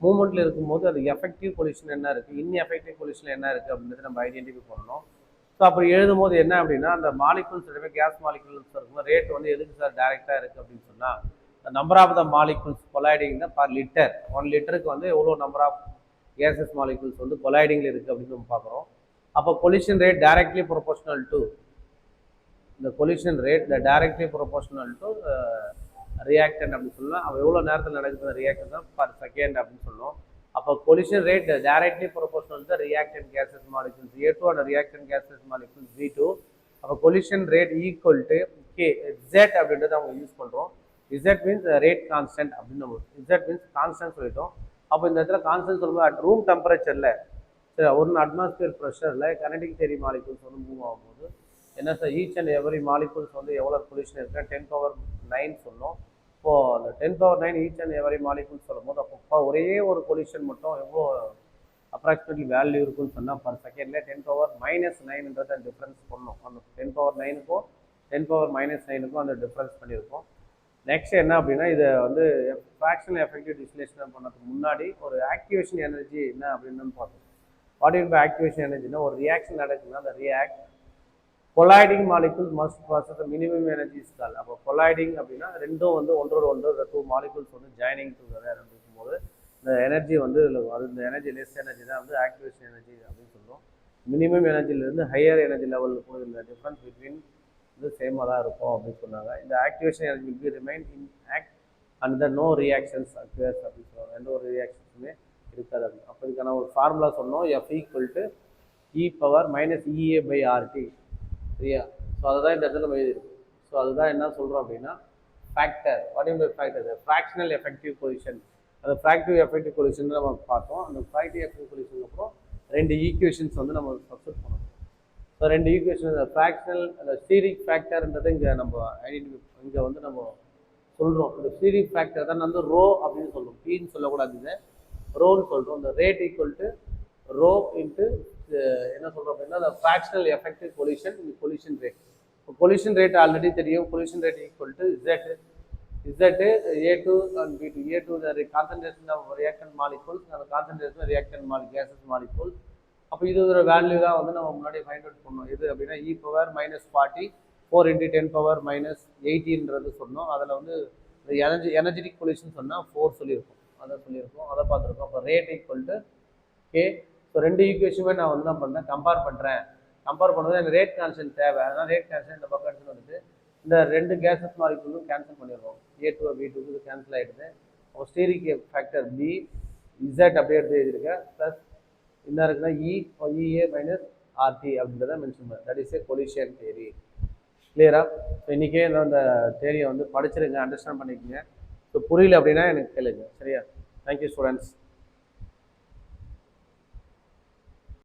மூவ்மெண்ட்டில் இருக்கும்போது அது எஃபெக்டிவ் பொல்யூஷன் என்ன இருக்குது, இன்எஃபெக்டிவ் பொல்யூஷன் என்ன இருக்குது அப்படின்றத நம்ம ஐடென்டிஃபை பண்ணணும். ஸோ அப்படி எழுதும்போது என்ன அப்படின்னா அந்த மாலிகுல்ஸ் ரெண்டுமே கேஸ் மாலிகுல்ஸ் இருக்கும்போது ரேட் வந்து எதுக்கு சார் டேரெக்டாக இருக்குது அப்படின்னு சொன்னால் number of the molecules colliding per litre 1 லிட்டருக்கு வந்து எவ்வளோ நம்பர் ஆஃப் கேசஸ் மாலிகுல்ஸ் வந்து கொலைடிங்கில் இருக்குது அப்படின்னு நம்ம பார்க்குறோம். அப்போ collision rate directly proportional to இந்த collision rate directly proportional to reactant அப்படின்னு சொல்லலாம். அவள் எவ்வளோ நேரத்தில் நடக்குது ரியாக்டன் தான் பர் செகண்ட் அப்படின்னு சொல்லுவோம். அப்போ collision rate directly proportional to reactant cases molecules A2 and reactant cases molecules B2. அப்போ collision rate equal to K Z அப்படின்றத அவங்க யூஸ் பண்ணுறோம். Z மீன்ஸ் ரேட் கான்ஸ்டன்ட் அப்படின்னு நம்ம Z மீன்ஸ் கான்ஸ்டன்ட் சொல்லிட்டோம். அப்போ இந்த இடத்துல கான்ஸ்டன்ட் சொல்லும்போது அட் ரூம் டெம்பரேச்சரில் சரி 1 அட்மாஸ்பியர் ப்ரெஷரில் கெனடிக் தியரி மாலிகுல்ஸ் வந்து மூவ் ஆகும்போது என்ன sir each and every molecules வந்து எவ்வளோ பொல்யூஷன் இருக்குன்னா 10⁻⁹ சொன்னோம். இப்போது அந்த 10⁻⁹ ஈச் அண்ட் எவரி மாலிகுல்ஸ் சொல்லும்போது அப்போ ஒரே ஒரு பொல்யூஷன் மட்டும் எவ்வளோ அப்ராக்சிமேட்லி வேல்யூ இருக்குன்னு சொன்னால் பர் செகண்டில் 10⁻⁹ டிஃப்ரென்ஸ் பண்ணோம். அந்த 10⁻⁹ 10⁻⁹ அந்த டிஃப்ரென்ஸ் பண்ணியிருக்கோம். நெக்ஸ்ட் என்ன அப்படின்னா இதை வந்து ஃப்ராக்ஷனல் எஃபெக்டிவ் டிஸ்டிலேஷன் பண்ணதுக்கு முன்னாடி ஒரு ஆக்டிவேஷன் எனர்ஜி என்ன அப்படின்னு பார்த்தோம். வாட் இஸ் பை ஆக்டிவேஷன் எனர்ஜினா ஒரு ரியாக்ஷன் நடக்குதுன்னா அந்த colliding molecules must process minimum energy is call. அப்போ கொலைடிங் அப்படின்னா ரெண்டும் வந்து ஒன்றோட ஒன்று 2 மாலிகுல்ஸ் வந்து ஜாயினிங் டுகெதர் இருக்கும்போது இந்த எனர்ஜி வந்து அது இந்த எனர்ஜி லெஸ் எனர்ஜி தான் வந்து ஆக்டிவேஷன் எனர்ஜி அப்படின்னு சொல்லுவோம். மினிமம் எனர்ஜிலேருந்து ஹையர் எனர்ஜி லெவலுக்கு போய் இந்த டிஃப்ரென்ஸ் பிட்வீன் வந்து சேமாக தான் இருக்கும் அப்படின்னு சொன்னாங்க. இந்த activation energy will be remain and no reactions occurs அப்படின்னு சொல்லுவாங்க. எந்த ஒரு ரியாக்ஷன்ஸுமே இருக்காது அப்படின்னு. அப்போ இதுக்கான ஒரு ஃபார்முலா சொன்னோம், f equal to e power minus E a by RT. சரியா? ஸோ அதுதான் இந்த இடத்துல நம்ம எழுதிருக்கு. ஸோ அதுதான் என்ன சொல்கிறோம் அப்படின்னா factor. What is factor? Fractional effective collision. அந்த ஃப்ராக்டிவ் எஃபெக்டிவ் கொலிஷன் நம்ம பார்த்தோம். அந்த ஃப்ராக்டிவ் எஃபெக்டிவ் கொலிஷன் அப்புறம் ரெண்டு ஈக்குவேஷன்ஸ் வந்து நம்ம சப்ஸ்டிட் பண்ணணும். ஸோ ரெண்டு ஈக்குவேஷன் ஃப்ராக்ஷனல் அந்த ஸ்டீரிக் ஃபேக்டர்ன்றதை இங்கே நம்ம ஐடென்டிஃபை இங்கே வந்து நம்ம சொல்கிறோம். இந்த ஸ்டீரிக் ஃபேக்டர் தான் வந்து ரோ அப்படின்னு சொல்லுவோம். பீன்னு சொல்லக்கூடாது, இதை ரோன்னு சொல்கிறோம். இந்த rate equal to rho into என்ன சொல்கிறோம் அப்படின்னா அந்த ஃப்ராக்ஷனல் எஃபெக்டிவ் கொலிஷன், இந்த கொலிஷன் ரேட். இப்போ கொலிஷன் ரேட் ஆல்ரெடி தெரியும். Collision rate equal to Z A2 and B2. A2 the concentration of reactant molecules and the concentration of reactant gases molecules. அப்போ இது ஒரு வேல்யூ தான் வந்து நம்ம முன்னாடி ஃபைண்ட் அவுட் பண்ணோம். இது அப்படின்னா e power minus 40 4 into 10 power minus 80ன்றது சொன்னோம். அதில் வந்து எனர்ஜெட்டிக் கொலிஷன் சொன்னால் 4 சொல்லியிருக்கோம். அதை பார்த்துருக்கோம். அப்போ rate equal to K. So ரெண்டு ஈக்குவேஷனுமே நான் வந்து என்ன பண்ணுறேன், கம்பேர் பண்ணுறேன். கம்பேர் பண்ணுறது எனக்கு ரேட் கான்ஸ்டன்ட் தேவை. அதனால் ரேட் கான்ஸ்டன்ட் இந்த பக்கம் எடுத்துகிட்டு வந்துட்டு இந்த ரெண்டு கேஸஸ் மாலிகுலும் கேன்சல் பண்ணிடுவோம். A2 B2 இது கேன்சல் ஆகிடுது. அப்போ ஸ்டீரிக் ஃபேக்டர் பி இசட் அப்படியே எடுத்து எழுதியிருக்கேன். ப்ளஸ் என்ன இருக்குன்னா இஏ மைனஸ் ஆர்டி அப்படின்றத மென்ஷன் பண்ணேன். That is A collision theory. கிளியரா? ஸோ இன்றைக்கே இந்த தியரியை வந்து படிச்சிருங்க, அண்டர்ஸ்டாண்ட் பண்ணிக்கோங்க. ஸோ புரியல அப்படின்னா எனக்கு கேளுங்க. சரியா? Thank you students.